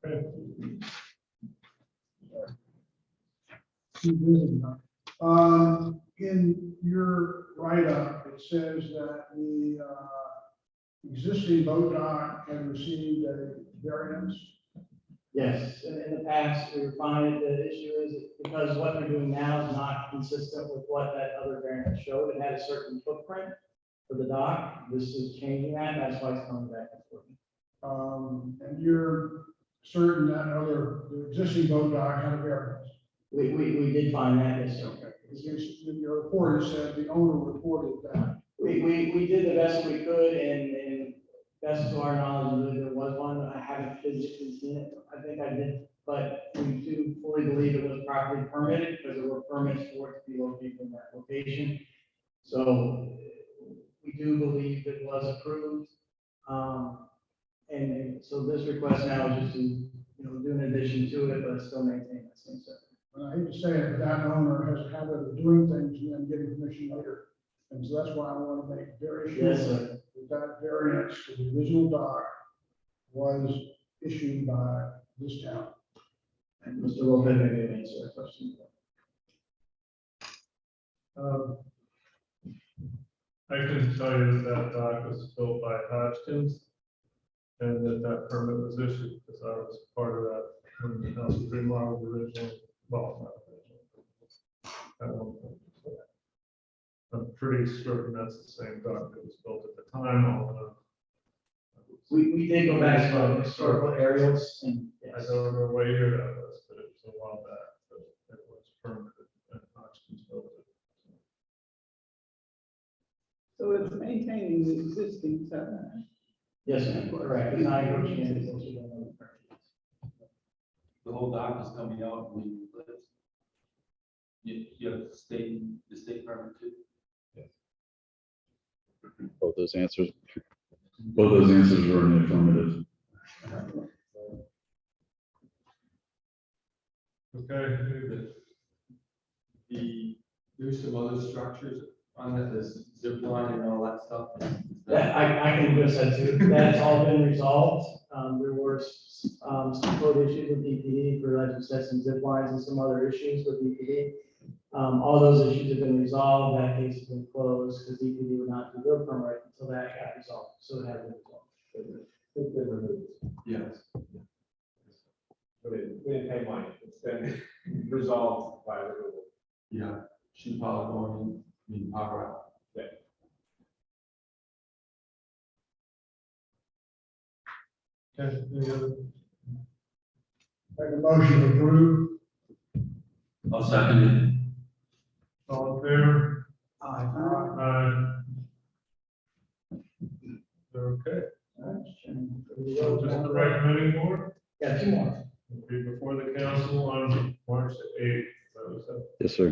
Okay. In your write-up, it says that the existing boat dock had received a variance. Yes, in the past, we were finding the issue is because what they're doing now is not consistent with what that other variant showed. It had a certain footprint for the dock. This is changing that. That's why it's coming back and forth. And you're certain that the existing boat dock had a variance. We did find that, yes, sir. In your report, it said the owner reported that. We did the best we could, and best to our knowledge, there was one. I haven't physically seen it. I think I did, but we do fully believe it was properly permitted because there were permits for it to be located in that location. So we do believe it was approved. And so this request now is just to, do an addition to it, but still maintain that same setback. I hate to say it, but that owner has a habit of doing things and then getting permission later. And so that's why I want to make very sure Yes, sir. that variance to the original dock was issued by this town. And Mr. Lopez may answer that question. I can tell you that dock was built by Hodgkins, and that permit was issued because I was part of that when the house was remodeled originally. Well, not originally. At one point. I'm pretty certain that's the same dock that was built at the time, although We did go back to historical aerials and. I don't know what year that was, but it was a while back, but it was permitted and Hodgkins built it. So it's maintaining the existing setback. Yes, ma'am, correct. It's not encroaching any closer than the current. The whole dock is coming out when you live. You have the state permit too? Both those answers were in the affirmative. Okay. There's some other structures on that, this zip line and all that stuff. That, I can address that too. That's all been resolved. There were some code issues with DPD for, like you said, some zip lines and some other issues with DPD. All those issues have been resolved. That case has been closed because DPD would not do their permit until that got resolved. So it has been resolved. It's been removed, Yes. but we didn't pay money. It's been resolved by removal. Yeah, she probably going in, power out. Okay, any other? Make a motion to approve. I'll second All in favor? Aye. Aye. Okay, so just the recommending board, Yeah, 2 more. will be before the council on March the 8th. So Yes, sir.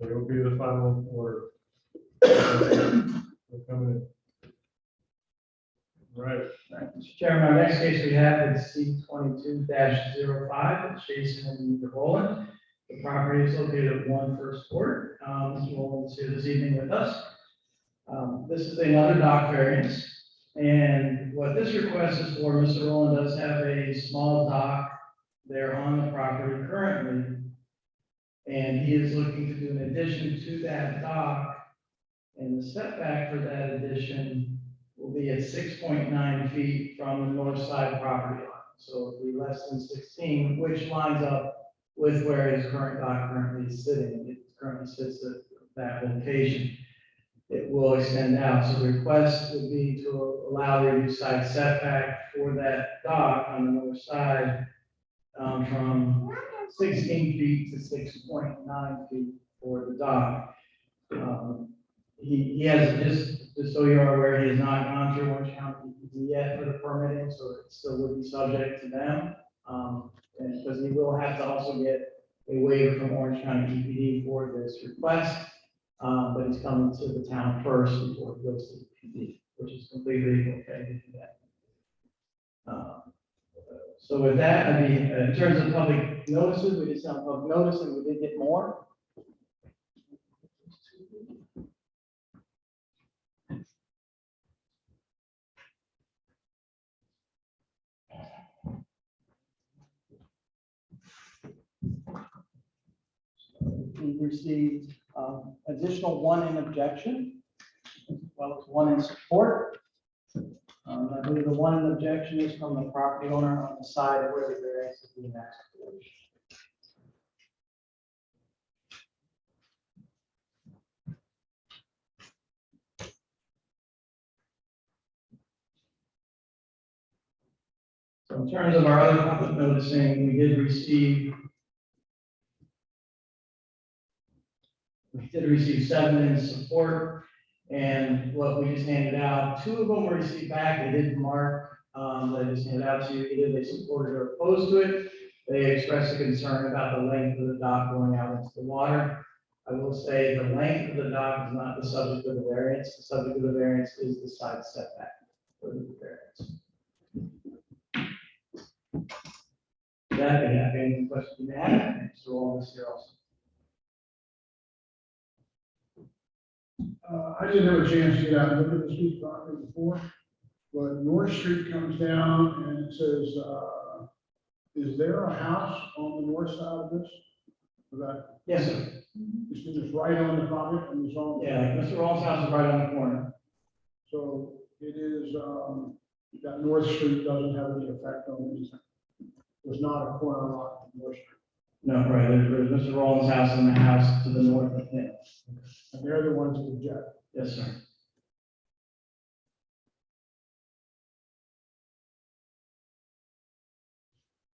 they will be the final word. We're coming in. Right. Mr. Chairman, our next case we have is C22-05, it's Jason and Mr. Rowland. The property is located at 1 First Court. Mr. Rowland is here this evening with us. This is another dock variance, and what this request is for, Mr. Rowland does have a small dock there on the property currently, and he is looking to do an addition to that dock, and the setback for that addition will be at 6.9 feet from the north side property line. So it'll be less than 16, which lines up with where his current dock currently is sitting. It currently sits at that location. it will extend out. So the request would be to allow reduced side setback for that dock on the north side from 16 feet to 6.9 feet for the dock. He has, just so you're aware, he has not gone through Orange County EPD yet for the permitting, so it still would be subject to them. And because he will have to also get a waiver from Orange County EPD for this request. But he's coming to the town first before he goes to the PD, which is completely okay to do that. So with that, I mean, in terms of public notices, we did some public notice and we did get more. We received additional one in objection, as well as one in support. I believe the one in objection is from the property owner on the side of where the variance is being asked for. So in terms of our other public noticing, we did receive 7 in support, and what we just handed out, 2 of them were received back. They didn't mark, that I just handed out to you. Either they supported or opposed to it. They expressed a concern about the length of the dock going out into the water. I will say the length of the dock is not the subject of the variance. The subject of the variance is the side setback for the variance. That, if you have any questions you may have, so all this here also. I didn't have a chance to get out and look at this piece of property before, but North Street comes down and it says, is there a house on the north side of this? Is that, Yes, sir. it's just right on the property and it's on. Yeah, Mr. Rawls' house is right on the corner. So it is, that North Street doesn't have any effect on anything. There's not a corner lot on North Street. No, right, there's Mr. Rawls' house and the house to the north of him. And they're the ones that object. Yes, sir.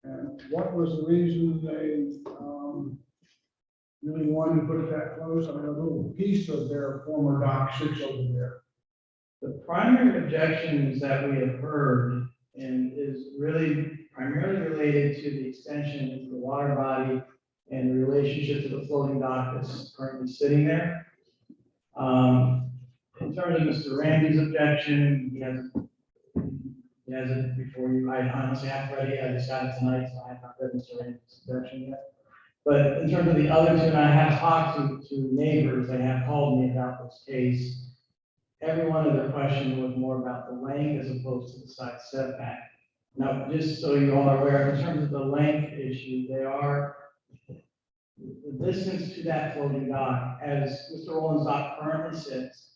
And what was the reason they, really wanted to put it that close? I mean, a little piece of their former dock sits over there. The primary objections that we have heard and is really primarily related to the extension into the water body and the relationship to the floating dock that's currently sitting there. In terms of Mr. Randy's objection, he has it before you. I honestly haven't read it. I just got it tonight, so I have not read Mr. Randy's objection yet. But in terms of the other two, and I have talked to neighbors, they have called me about this case. Every one of their questions was more about the length as opposed to the side setback. Now, just so you all are aware, in terms of the length issue, they are the distance to that floating dock, as Mr. Rowland's dock currently sits.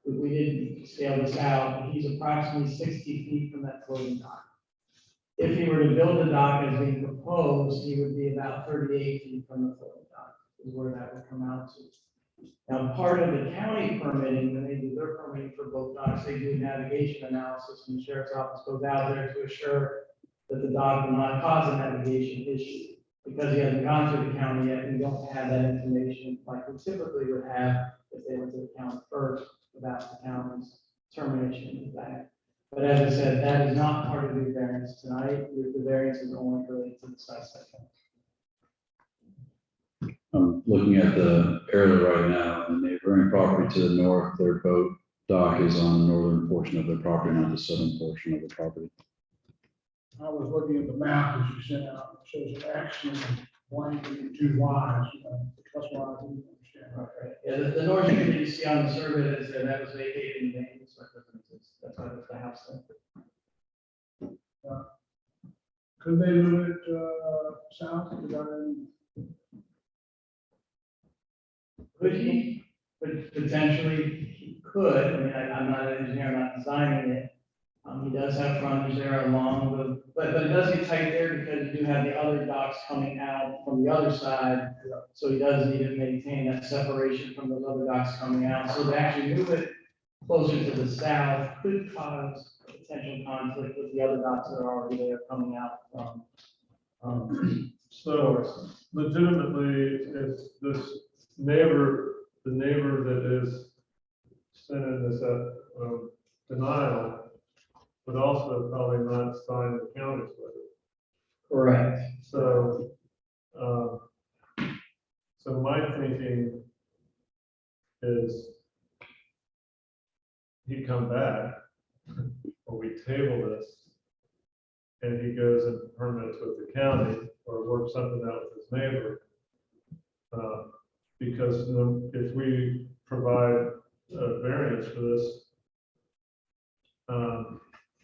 We didn't scale this out. He's approximately 60 feet from that floating dock. If he were to build the dock as being proposed, he would be about 38 feet from the floating dock, is where that would come out to. Now, part of the county permitting, when they do their permitting for both docks, they do navigation analysis, and the sheriff's office goes out there to assure that the dock will not cause a navigation issue. Because he hasn't gone through the county yet, we don't have that information like we typically would have if they went to the county first about the county's termination of that. But as I said, that is not part of the variance tonight. The variance is only related to the side setback. I'm looking at the aerial right now, and the neighboring property to the north, their boat dock is on the northern portion of their property, not the southern portion of the property. I was looking at the map that you sent out, it shows actually blank and 2 Ys, you know, that's why I didn't understand. Okay. Yeah, the north unit that you see on the survey that's there, that was vacated in May, so that doesn't exist. That's why that's the house there. Could they move it, south to Diane? Could he? But potentially he could. I mean, I'm not an engineer, I'm not designing it. He does have frontage there along the, but it does get tight there because you do have the other docks coming out from the other side. So he does need to maintain that separation from those other docks coming out. So to actually move it closer to the south could cause potential conflict with the other docks that are already there coming out from. So legitimately, if this neighbor, the neighbor that is sending this denial would also probably not sign the county's letter. Correct. So, so my thinking is he come back, or we table this, and he goes and permits with the county, or works something out with his neighbor. Because if we provide a variance for this,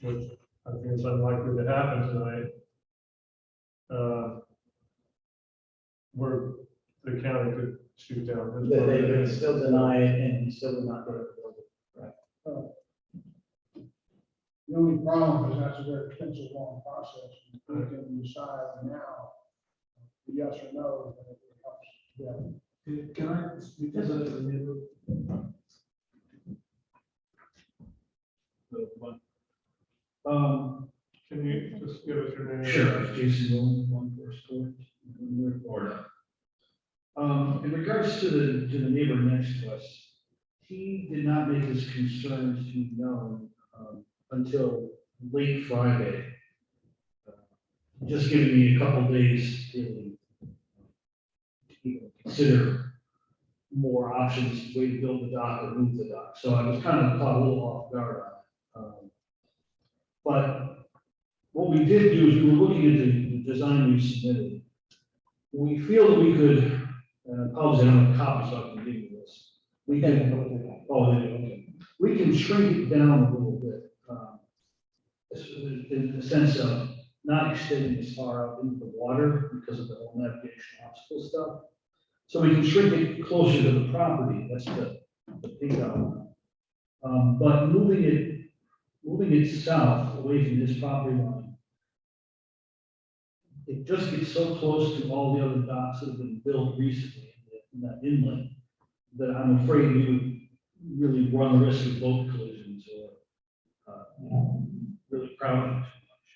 which I think is unlikely to happen tonight, where the county could shoot down his. They permit. would still deny it and he still would not go to the board. The only problem is that's a very expensive, long process. We can decide now, yes or no, then it helps. Yeah. Can I speak as a neighbor? Can you just give us your name? Sure, Jason Nolan, 1 First Florida. In regards to the neighbor next to us, he did not make his concerns to be known until late Friday. Just giving me a couple days to consider more options, way to build the dock or move the dock. So I was kind of caught a little off guard on it. But what we did do is we were looking at the design we submitted. We feel that we could, and I apologize, I don't have copies, so I can give you this. We can, okay. We can shrink it down a little bit, in the sense of not extending as far out into the water because of the whole navigation obstacle stuff. So we can shrink it closer to the property, that's the big element. But moving it south, away from this property line, it just gets so close to all the other docks that have been built recently in that inlet, that I'm afraid we would really run the risk of boat collisions or really crowding too much.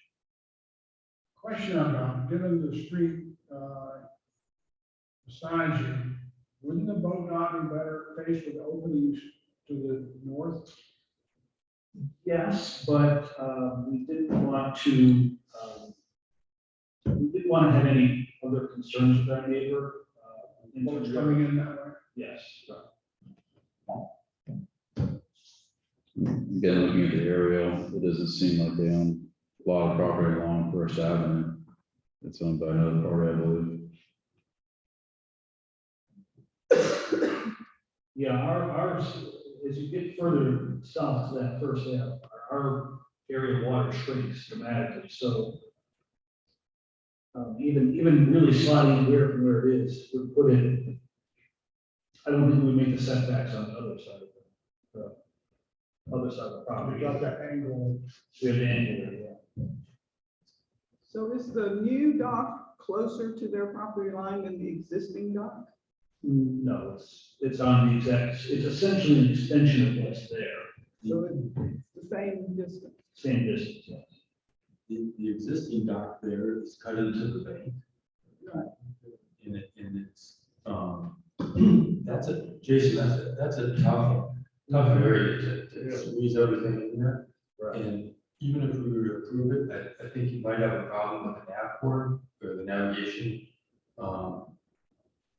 Question about, given the street, beside you, wouldn't the boat dock be better faced with openings to the north? Yes, but we didn't want to have any other concerns with our neighbor. Boats coming in that way? Yes. Again, looking at the aerial, it doesn't seem like they own a lot of property along First Avenue. It's owned by another party, I believe. Yeah, ours, as you get further south to that First Ave, our area of water shrinks dramatically, so even really sliding where from where it is, would put in, I don't think we make the setbacks on the other side of the We property. got that angle. We have the angle, yeah. So is the new dock closer to their property line than the existing dock? No, it's on the exact, it's essentially an extension of what's there, So it's the same distance? same distance, yes. The existing dock there is cut into the bank. Right. And it's, that's a tough area to squeeze everything in there. Right. And even if we were to approve it, I think you might have a problem with the nav port or the navigation,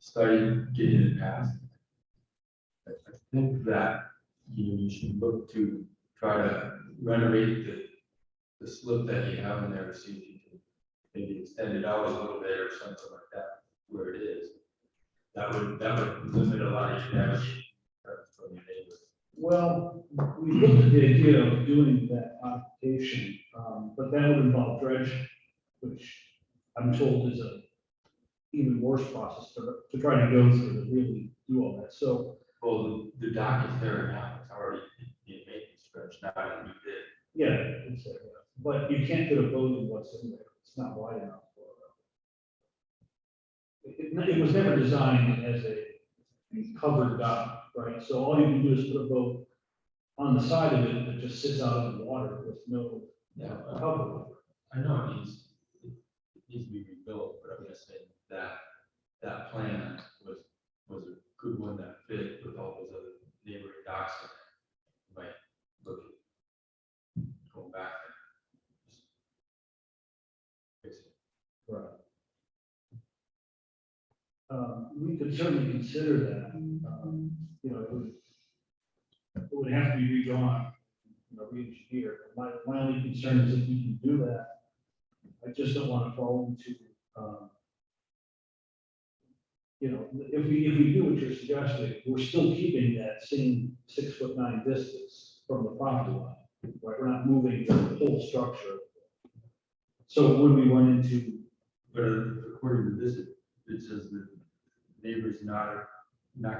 study getting it passed. I think that, you should look to try to renovate the slip that you have in there to see if you can maybe extend it out a little bit or something like that, where it is. That would limit a lot of your navigation from your neighbors. Well, we looked at the idea of doing that modification, but that would involve dredge, which I'm told is a even worse process to try to go through to really do all that. So, Well, the dock is there now, it's already being maintenance stretch, not a new bid. yeah, it's But you can't fit a boat in what's in there, it's not wide enough for it. It was never designed as a covered dock, right? So all you can do is put a boat on the side of it that just sits out in the water with no cover. I know it needs to be rebuilt, but I'm just saying that plan was a good one that fit with all those other neighboring docks. You might look at going back and just fix it. Right. We could certainly consider that, you know, it would have to be redrawn, you know, re-engineered. My only concern is if we can do that, I just don't want to fall into, you know, if we do what you're suggesting, we're still keeping that same 6'9" distance from the property line, right? We're not moving the whole structure. So when we run into, But according to this, it says that neighbors not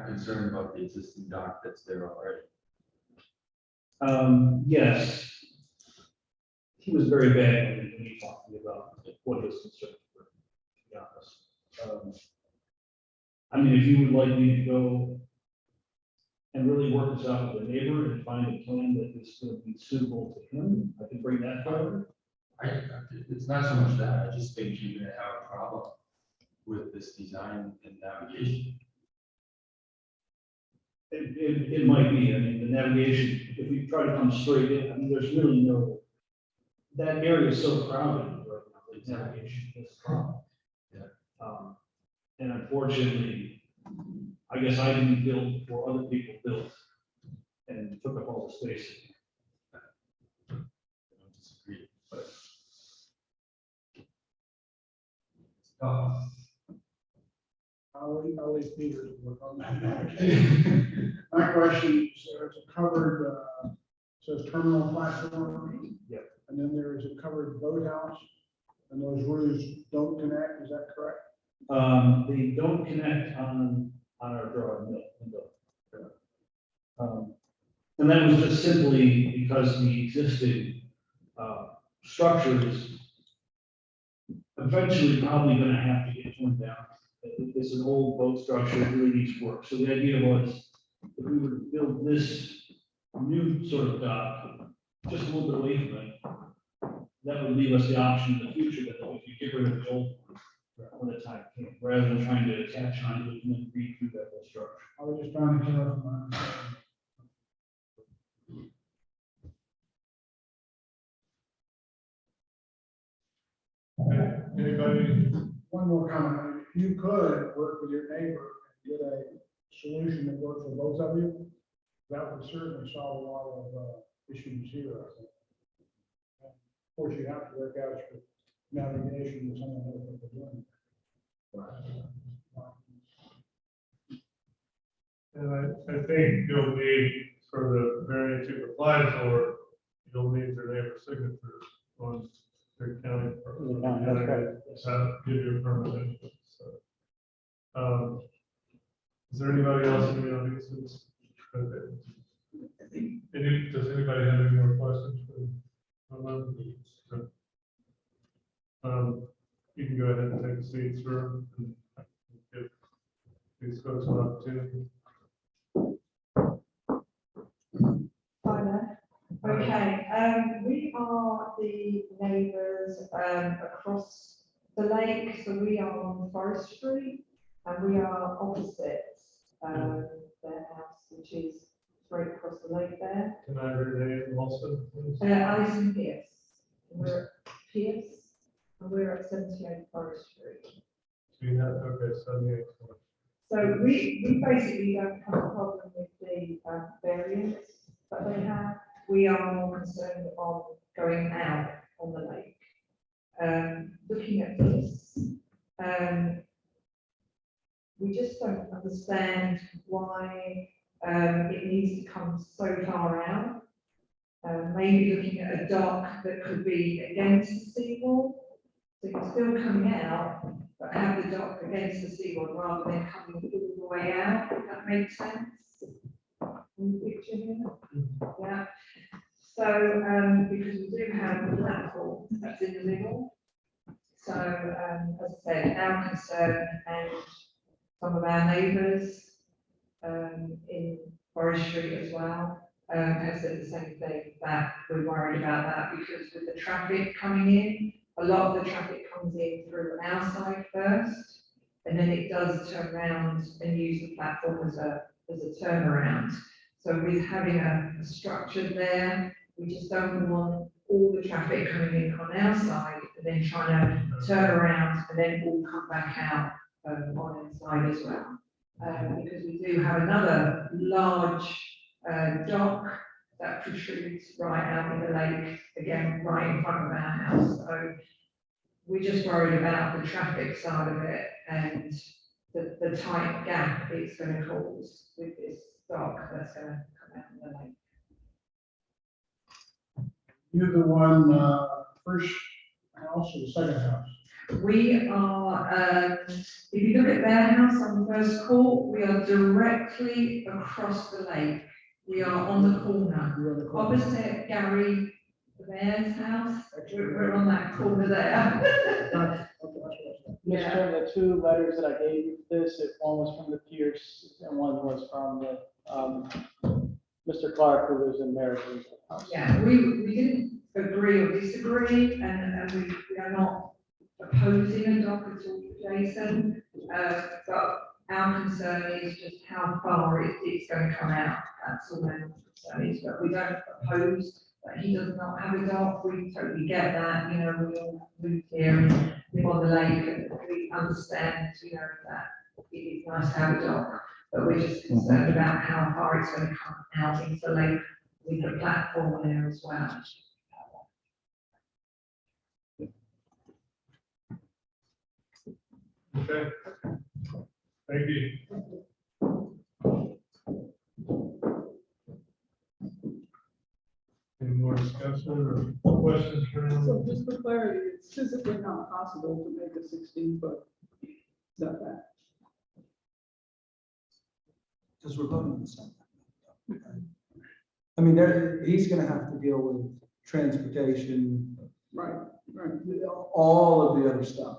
concerned about the existing dock that's there already. yes, he was very bad when he talked to me about what his concerns were, to be honest. I mean, if you would like me to go and really work this out with the neighbor and find a plan that is going to be suitable to him, I can bring that forward. It's not so much that, I just think you're gonna have a problem with this design and navigation. It might be, I mean, the navigation, if we try to come straight in, I mean, there's really no, that area is so crowded right now, the navigation is a problem. Yeah. And unfortunately, I guess I didn't build before other people built and took up all the space. I don't disagree, but. I'll leave Peter to work on that. My question is, there's a covered, says terminal platform. Yep. And then there is a covered boathouse, and those roofs don't connect, is that correct? They don't connect on our drawing, no. And that was just simply because the existing, structures eventually probably gonna have to get torn down. It's an old boat structure, it really needs work. So the idea was, if we were to build this new sort of dock, just a little bit away from it, that would leave us the option in the future that we could get rid of the old one when the time came, rather than trying to attach onto it and then redo that whole structure. I was just trying to clarify my understanding. Anybody? One more comment, if you could work with your neighbor and get a solution that works for both of you, that would certainly solve a lot of issues here, I think. Of course, you have to work out your navigation with someone else what they're doing. And I think you'll need, for the variance you applied for, you'll need their neighbor's signature on the county. Give you a permit. So, is there anybody else in the audience? Okay. Does anybody have any more questions? You can go ahead and take a seat, sir. And give these folks an opportunity. Hi there. Okay, we are the neighbours across the lake, so we are on Forest Street, and we are opposite their house, which is right across the lake there. Can I have your name also, please? Alison Pierce. We're at Pierce, and we're at 78 Forest Street. Do you have, okay, so yeah. So we basically don't have a problem with the variance that they have. We are more concerned on going out on the lake. Looking at this, we just don't understand why it needs to come so far out. Maybe looking at a dock that could be against the seawall, so you're still coming out, but have the dock against the seawall rather than coming all the way out, if that makes sense. In the picture here. Yeah. So, because we do have a platform as I said, our concern and some of our neighbours in Forest Street as well, have said the same thing, that we're worried about that because with the traffic coming in, a lot of the traffic comes in through our side first, and then it does turn around and use the platform as a turnaround. So with having a structure there, we just don't want all the traffic coming in on our side and then trying to turn around and then all come back out on our side as well. Because we do have another large dock that protrudes right out in the lake, again, right in front of our house. So we're just worried about the traffic side of it and the tight gap it's going to cause with this dock that's going to come out in the lake. You're the one, first house or the second house? We are, if you look at their house on the first court, we are directly across the lake. We are on the corner, You're on the corner. opposite Gary Bear's house. We're on that corner there. Gotcha. Okay, that's what I Yeah. Mr. the two letters that I gave you for this, one was from the Pierce and one was from the, Mr. Clark, who lives in Maryland. Yeah, we didn't agree or disagree, and we are not opposing a dock at all, Jason. But our concern is just how far it's going to come out. That's all our concern is, but we don't oppose that he does not have a dock. We totally get that, you know, we all live here and live on the lake, and we understand, you know, that it is nice to have a dock. But we're just concerned about how far it's going to come out into the lake with the platform there as well. Okay. Thank you. Any more discussion or questions for him? So just for clarity, it's physically not possible to make a 16-foot setback. Because we're voting on something. I mean, he's gonna have to deal with transportation, Right, right. all of the other stuff.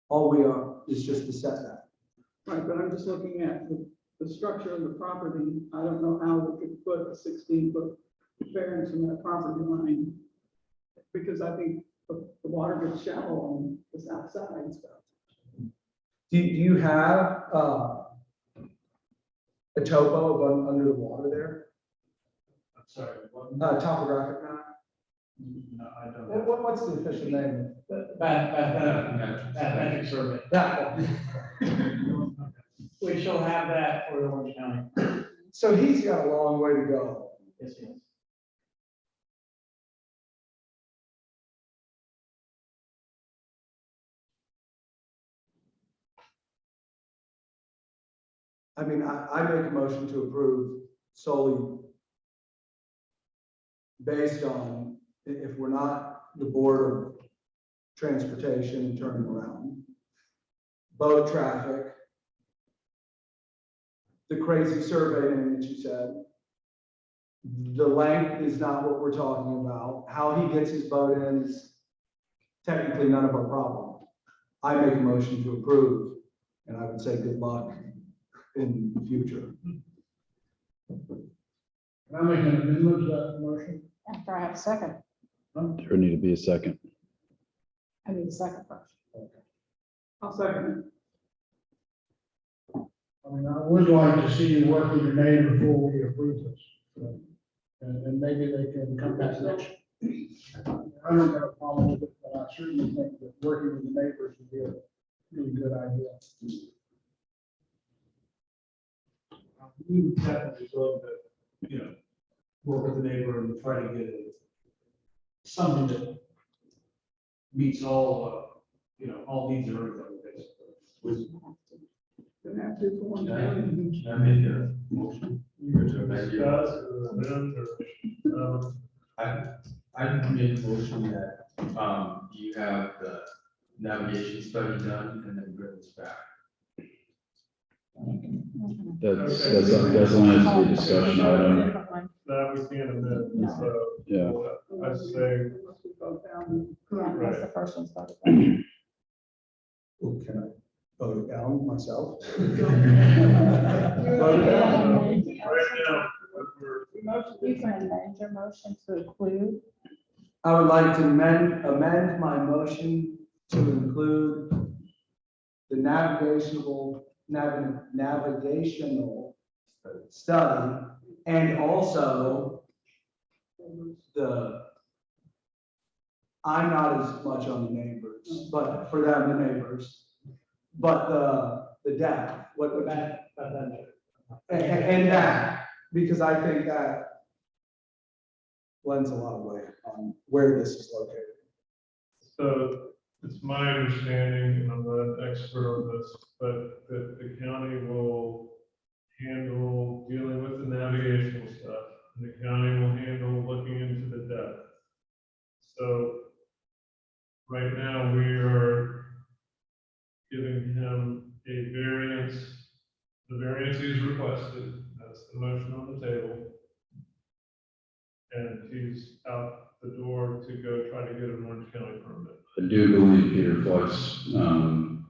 All we are is just the setback. Right, but I'm just looking at the structure of the property. I don't know how we could put a 16-foot variance from that property line. Because I think the water gets shallow on the south side and stuff. Do you have, a topo of under the water there? I'm sorry, what? Topographic map? No, I don't know. What's the official name? Bathymetric survey. That one. We shall have that for Orange County. So he's got a long way to go. Yes, yes. I mean, I make a motion to approve solely based on if we're not the Board of Transportation and turning around, boat traffic, the crazy survey name that you said, the length is not what we're talking about. How he gets his boat in is technically none of our problem. I make a motion to approve, and I would say good luck in the future. Can I make an amendment to that motion? After I have a second, There would need to be a second. I need a second first. I'll second I mean, I would like to see you work with your neighbor before we approve this. And maybe they can come back next. I don't have a problem with it, but I certainly think that working with the neighbors would be a really good idea. We would definitely love to, work with the neighbor and try to get something that meets all, all needs and everything, basically. Gonna have to for one Can county. I make a motion? Discuss or amend or, I make a motion that, you have the navigation study done and then bring this back. That's only has to be a discussion item. that we can't amend, so. Yeah. I say, Unless we go down. Yeah, that's the first one started. Oh, can I vote it down myself? Vote it down. Right now, we're You can amend your motion to include. I would like to amend my motion to include the navigational study and also I'm not as much on the neighbors, but for them, the neighbors, but the depth, what would that, and that, because I think that lends a lot of weight on where this is located. So it's my understanding, and I'm not an expert on this, but that the county will handle dealing with the navigational stuff. And the county will handle looking into the depth. So right now we are giving him a variance, the variance he's requested, that's the motion on the table. And he's out the door to go try to get an Orange County permit. I do believe Peter Fleck's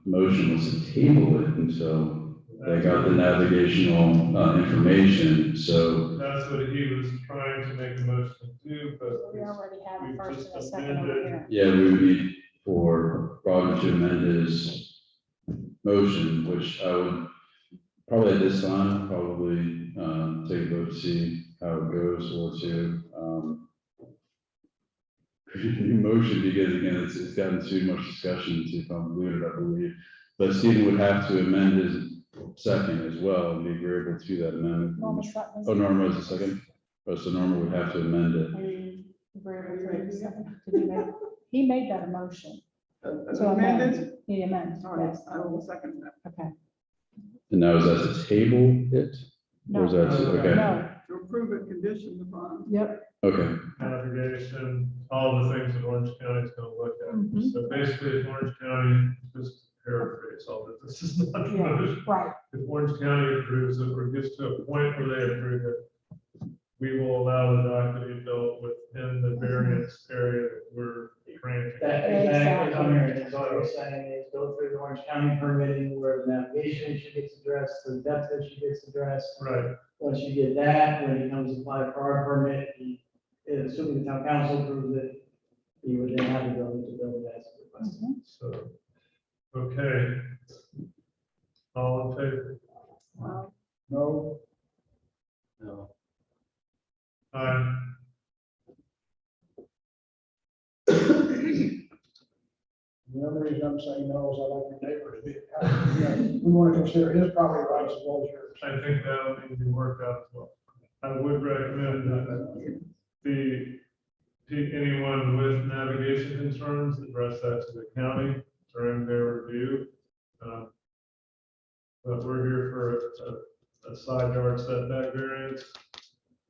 motion was to table it until they got the navigational information, so. That's what he was trying to make a motion to do, but We already have a we've first just and a second over amended. here. Yeah, we would need for Roger to amend his motion, which I would probably at this time, take a vote to see how it goes, or to create a new motion, because again, it's gotten too much discussion to convolute it, I believe. But Stephen would have to amend his second as well and be agreeable to that amendment. Norma Sutton. Oh, Norma was the second? Oh, so Norma would have to amend it. He made that a motion. To Amended? amend. He amends. All right, I will second that. Okay. And now is that to table it? Or is that, okay, No. To approve it conditioned upon. Yep. okay. Navigation, all the things that Orange County is gonna look at. Mhm. So basically, if Orange County, just paraphrase all that, this is not the Yeah, motion. right. If Orange County approves it, or gets to a point where they approve it, we will allow the dock to be built within the variance area that we're granting. That exactly, I'm hearing, is all you're saying is go through the Orange County permitting where the navigation issue gets addressed, the depth issue gets addressed. Right, Once you get that, when it comes to apply for our permit, assuming the town council approves it, you would then have the ability to build it as requested. Mhm. so, okay. All in favor? No, No. Aye. the only reason I'm saying no is I like your neighbors. We want to consider his property rights as well as yours. I think that'll need to be worked out as well. I would recommend that anyone with navigation concerns address that to the county during their review. But we're here for a side yard setback variance,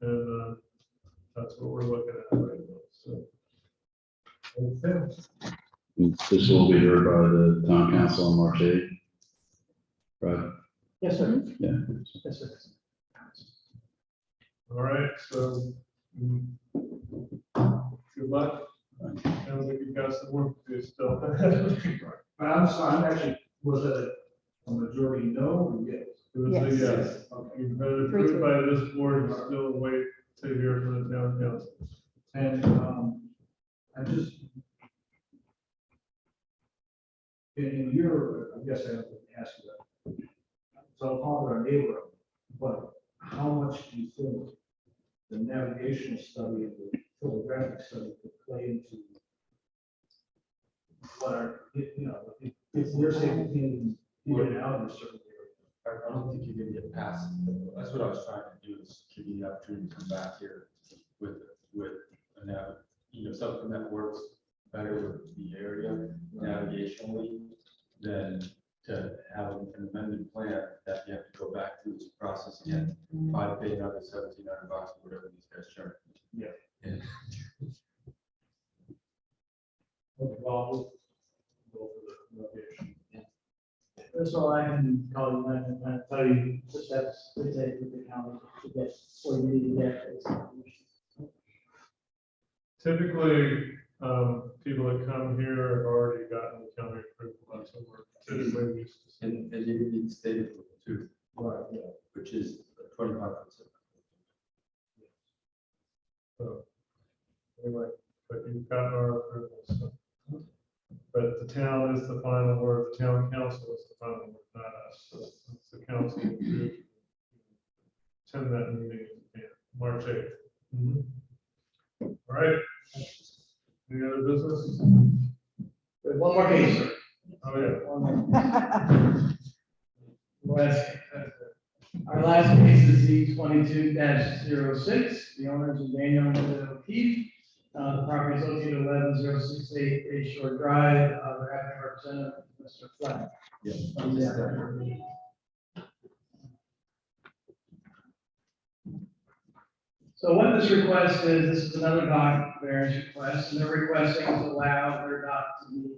and that's what we're looking at right now, so. Okay. This will be heard by the town council on March 8th. Right, Yes, sir. yeah. Yes, sir. All right, so good luck. Sounds like you've got some work to do still. But I'm actually, was it a majority no or yes? It was a Yes. yes. You've been approved by this board, and still wait to hear from the town council. And, I just. In your, I guess I have to ask you that. So I'll call it our neighbor, but how much do you think the navigational study and the photographic study could play into what our, if we're saying we can get it out in a certain area? I don't think you're gonna get past, that's what I was trying to do, is give you the opportunity to come back here with something that works better with the area navigationally than to have an amended plan that you have to go back through this process again, probably pay another $1,700, whatever these guys charge. Yeah. And Okay, well, we'll go for the navigation. That's all I can call you, and tell you the steps to take with the county to get where you need to get. Typically, people that come here have already gotten the county approval on some work. physically used. And you need state approval too, Right, yeah. which is 25%. So, anyway, but you've got our approval, so. But the town is the final word, the town council is the final word, not us. So it's the council. Who attend that meeting, in March 8th. All right. Any other business? One more case, sir. Oh, yeah. Our last case is Z 22-06. The owners of Daniel and O'Keefe. The property is located 11068 Bay Shore Drive. They're having representative, Mr. Fleck. Yes. So what this request is, this is another dock variance request, and they're requesting to allow their dock to be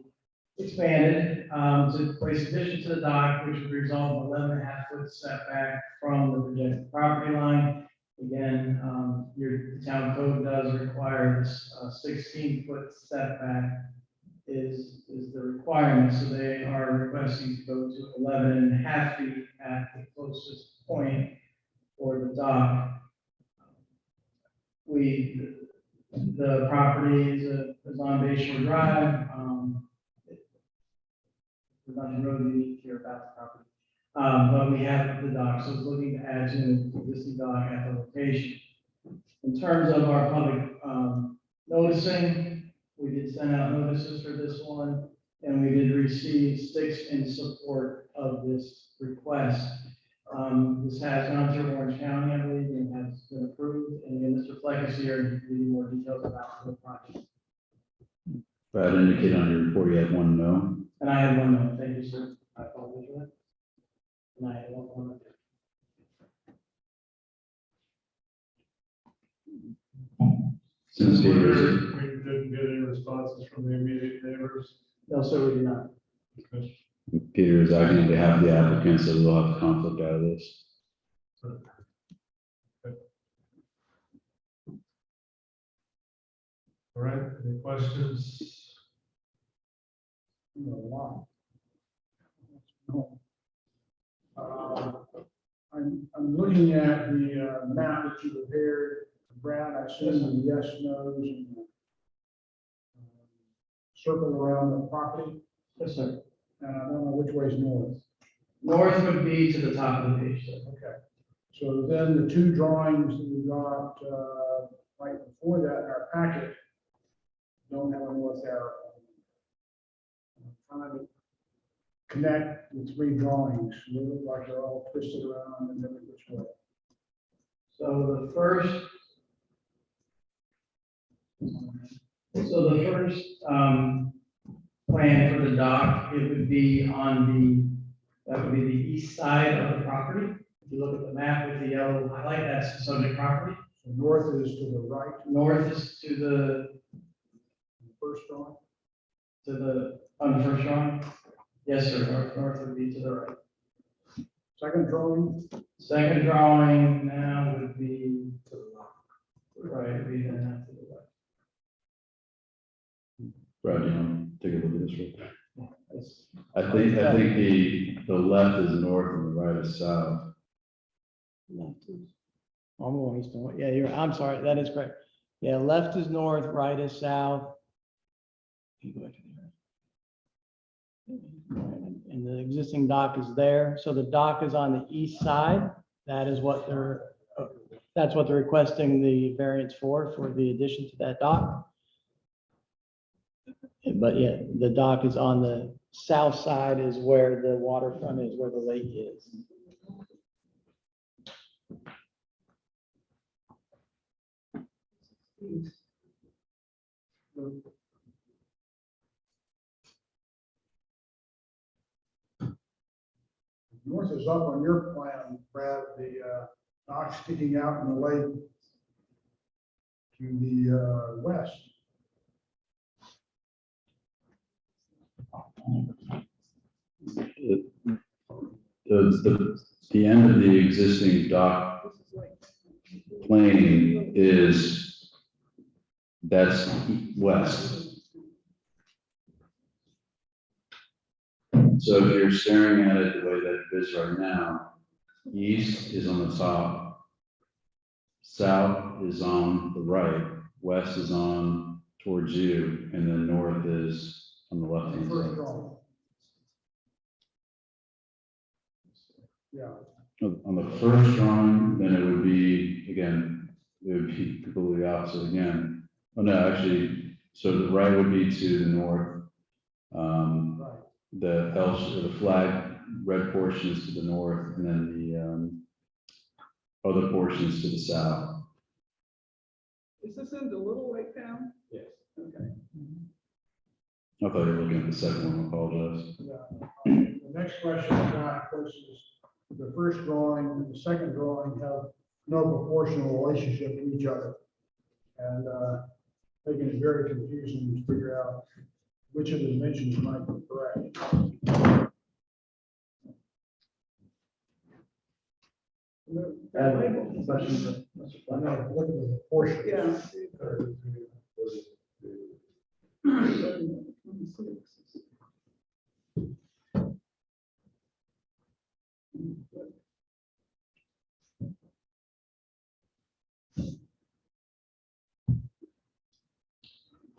expanded, to place addition to the dock, which would result in 11.5-foot setback from the projected property line. Again, your town code does require this 16-foot setback is the requirement, so they are requesting to go to 11.5 feet at the closest point for the dock. The property is on Bay Shore Drive. There's nothing really unique here about the property. But we have the dock, so it's looking to add to the existing dock at the location. In terms of our public noticing, we did send out notices for this one, and we did receive 6 in support of this request. This has gone through Orange County, I believe, and has been approved. And again, Mr. Fleck is here to give you more details about the project. Brad indicated on your report you had one no. And I had one note, thank you, sir. I apologize for that. And I had one note. Since We Peter's, didn't get any responses from the immediate neighbors. No, sir, we did not. Okay. Peter is acting on behalf of the applicant, so we'll have conflict out of this. All right, any questions? Wow. No. I'm looking at the map that you prepared, Brad. I assume the yes, no's, and circle around the property, Yes, sir. and I don't know which way is north. North would be to the top of the page, sir. Okay. So then the 2 drawings that we got right before that in our packet don't have a north arrow. I'm trying to connect the 3 drawings. They look like they're all twisted around and every which way. So the first plan for the dock, it would be that would be the east side of the property. If you look at the map with the yellow highlight, that's the subject property. So north is to the right, North is to the first drawing. on the first drawing. Yes, sir, north would be to the right. Second drawing, Second drawing now would be to the left. Right, would be then to the left. Brad, you want to take a look at this real quick? That's- I think the left is north and the right is south. I'm going east and west. Yeah, I'm sorry, that is correct. Yeah, left is north, right is south. You go back to there. And the existing dock is there, so the dock is on the east side. That is what that's what they're requesting the variance for the addition to that dock. But yeah, the dock is on the south side is where the waterfront is, where the lake is. north is up on your plan, Brad, the dock sticking out in the lake to the west. The end of the existing dock plane that's west. So if you're staring at it the way that it is right now, east is on the top, south is on the right, west is on towards you, and then north is on the left hand First side. drawing. Yeah, On the first drawing, then it would be, again, it would be completely opposite again. Oh, no, actually, so the right would be to the north. right. The L, the flag, red portion is to the north, and then the other portions to the south. Is this in the Little Lake Town? Yes. Okay. I thought you were looking at the second one, I apologize. Yeah. The next question I got, of course, is the first drawing and the second drawing have no proportional relationship to each other. And making it very confusing to figure out which of the dimensions might be correct. Questions? I know, look at the proportion. Yeah.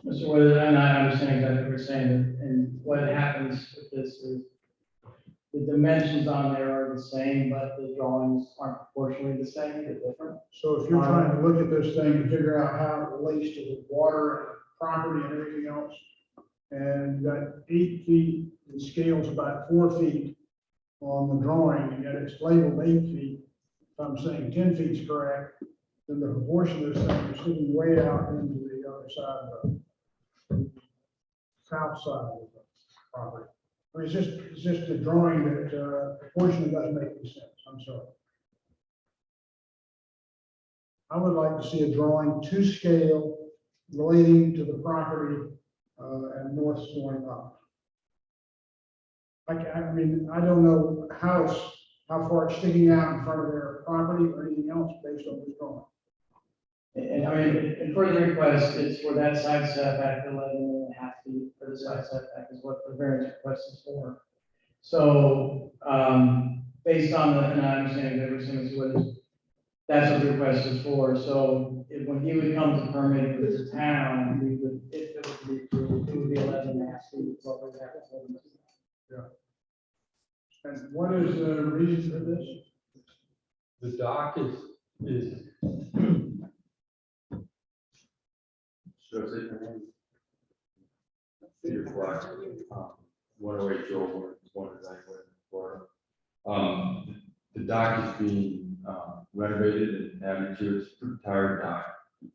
Mr. Withers, and I understand exactly what you're saying, and what happens with this is the dimensions on there are the same, but the drawings aren't proportionally the same, they're different. So if you're trying to look at this thing and figure out how it relates to the water, and property and everything else, and you got 8 feet, the scale's about 4 feet on the drawing, and yet it's labeled 8 feet. If I'm saying 10 feet is correct, then the proportion of this thing is sitting way out into the other side of the south side of the property. I mean, it's just a drawing that proportion doesn't make any sense. I'm sorry. I would like to see a drawing to scale relating to the property and north going up. I mean, I don't know how far it's sticking out in front of their property or anything else based on this drawing. And I mean, in further request, it's for that side setback, 11.5 feet for the side setback is what the variance request is for. So, based on the, and I understand that everything is that's what the request is for. So when he would come to permit with the town, we would, if it would be approved, it would be 11.5 feet. What we have to hold. And what is the reason for this? The dock is. Should I say your name? Peter Flack, 108 Joel, 109 Florida. The dock is being renovated and added to its entire dock.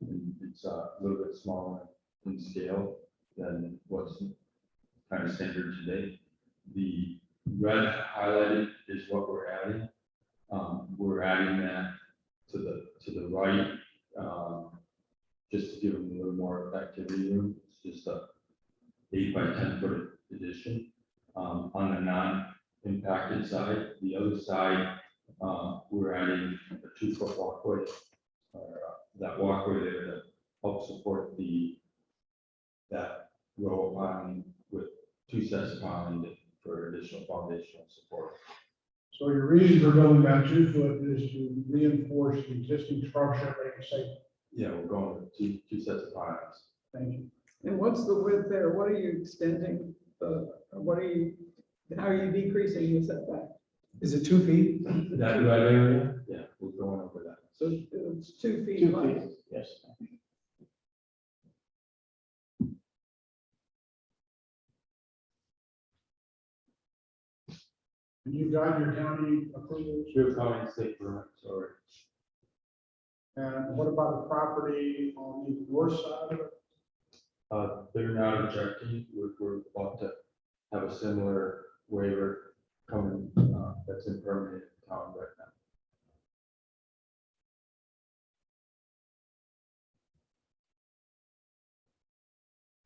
And it's a little bit smaller in scale than what's kind of standard today. The red highlighted is what we're adding. We're adding that to the right, just to give them a little more activity room. It's just a 8 by 10 foot addition. On the non-impacted side, the other side, we're adding a 2 foot walkway, that walkway there to help support that row of piling with 2 sets of piling for additional foundational support. So your reason for building about 2 foot is to reinforce the existing structure, make it safe. Yeah, we're going with two sets of pilings. Thank you. And what's the width there? What are you extending? How are you decreasing the setback? Is it 2 feet? That red area, yeah, we're going over that. So it's 2 feet 2 wide. feet, yes. And you've got your county approvals. We're coming state permit, sorry. And what about the property on the north side of it? They're not objecting. We're about to have a similar waiver coming, that's in permanent town right now.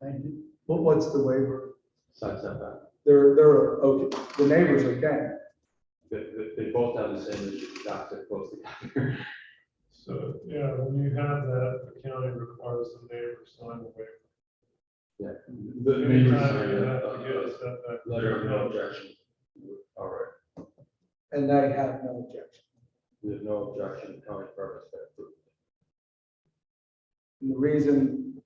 Thank you. What's the waiver? Side setback. They're okay. The neighbors okay. They both have the same issue, not so close together. So, yeah, when you have that, the county requires the neighbors sign the waiver. Yeah, the neighbors Anytime signed you have to get a a setback. letter of no objection. All right, And they have no objection. there's no objection, county purpose that approved. And the reason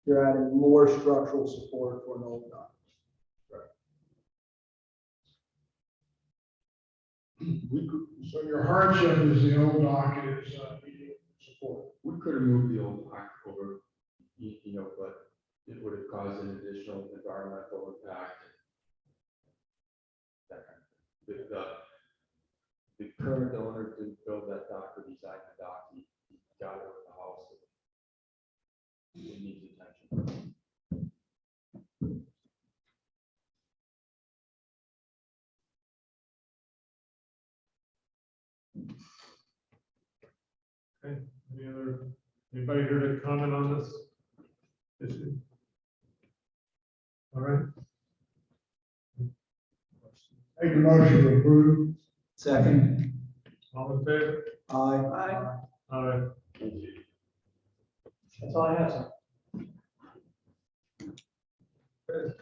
you're adding more structural support for an old dock. So your hardship is the old dock is needing support. We could have moved the old dock over, you know, but it would have caused an additional environmental impact. That kind of thing. The current owner didn't build that dock or design the dock, he got it with the house. It needs attention. Okay, anybody here to comment on this issue? All right. Make a motion to approve. Second. All in favor? Aye. Aye. That's all I have, sir.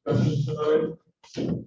Discussion tonight?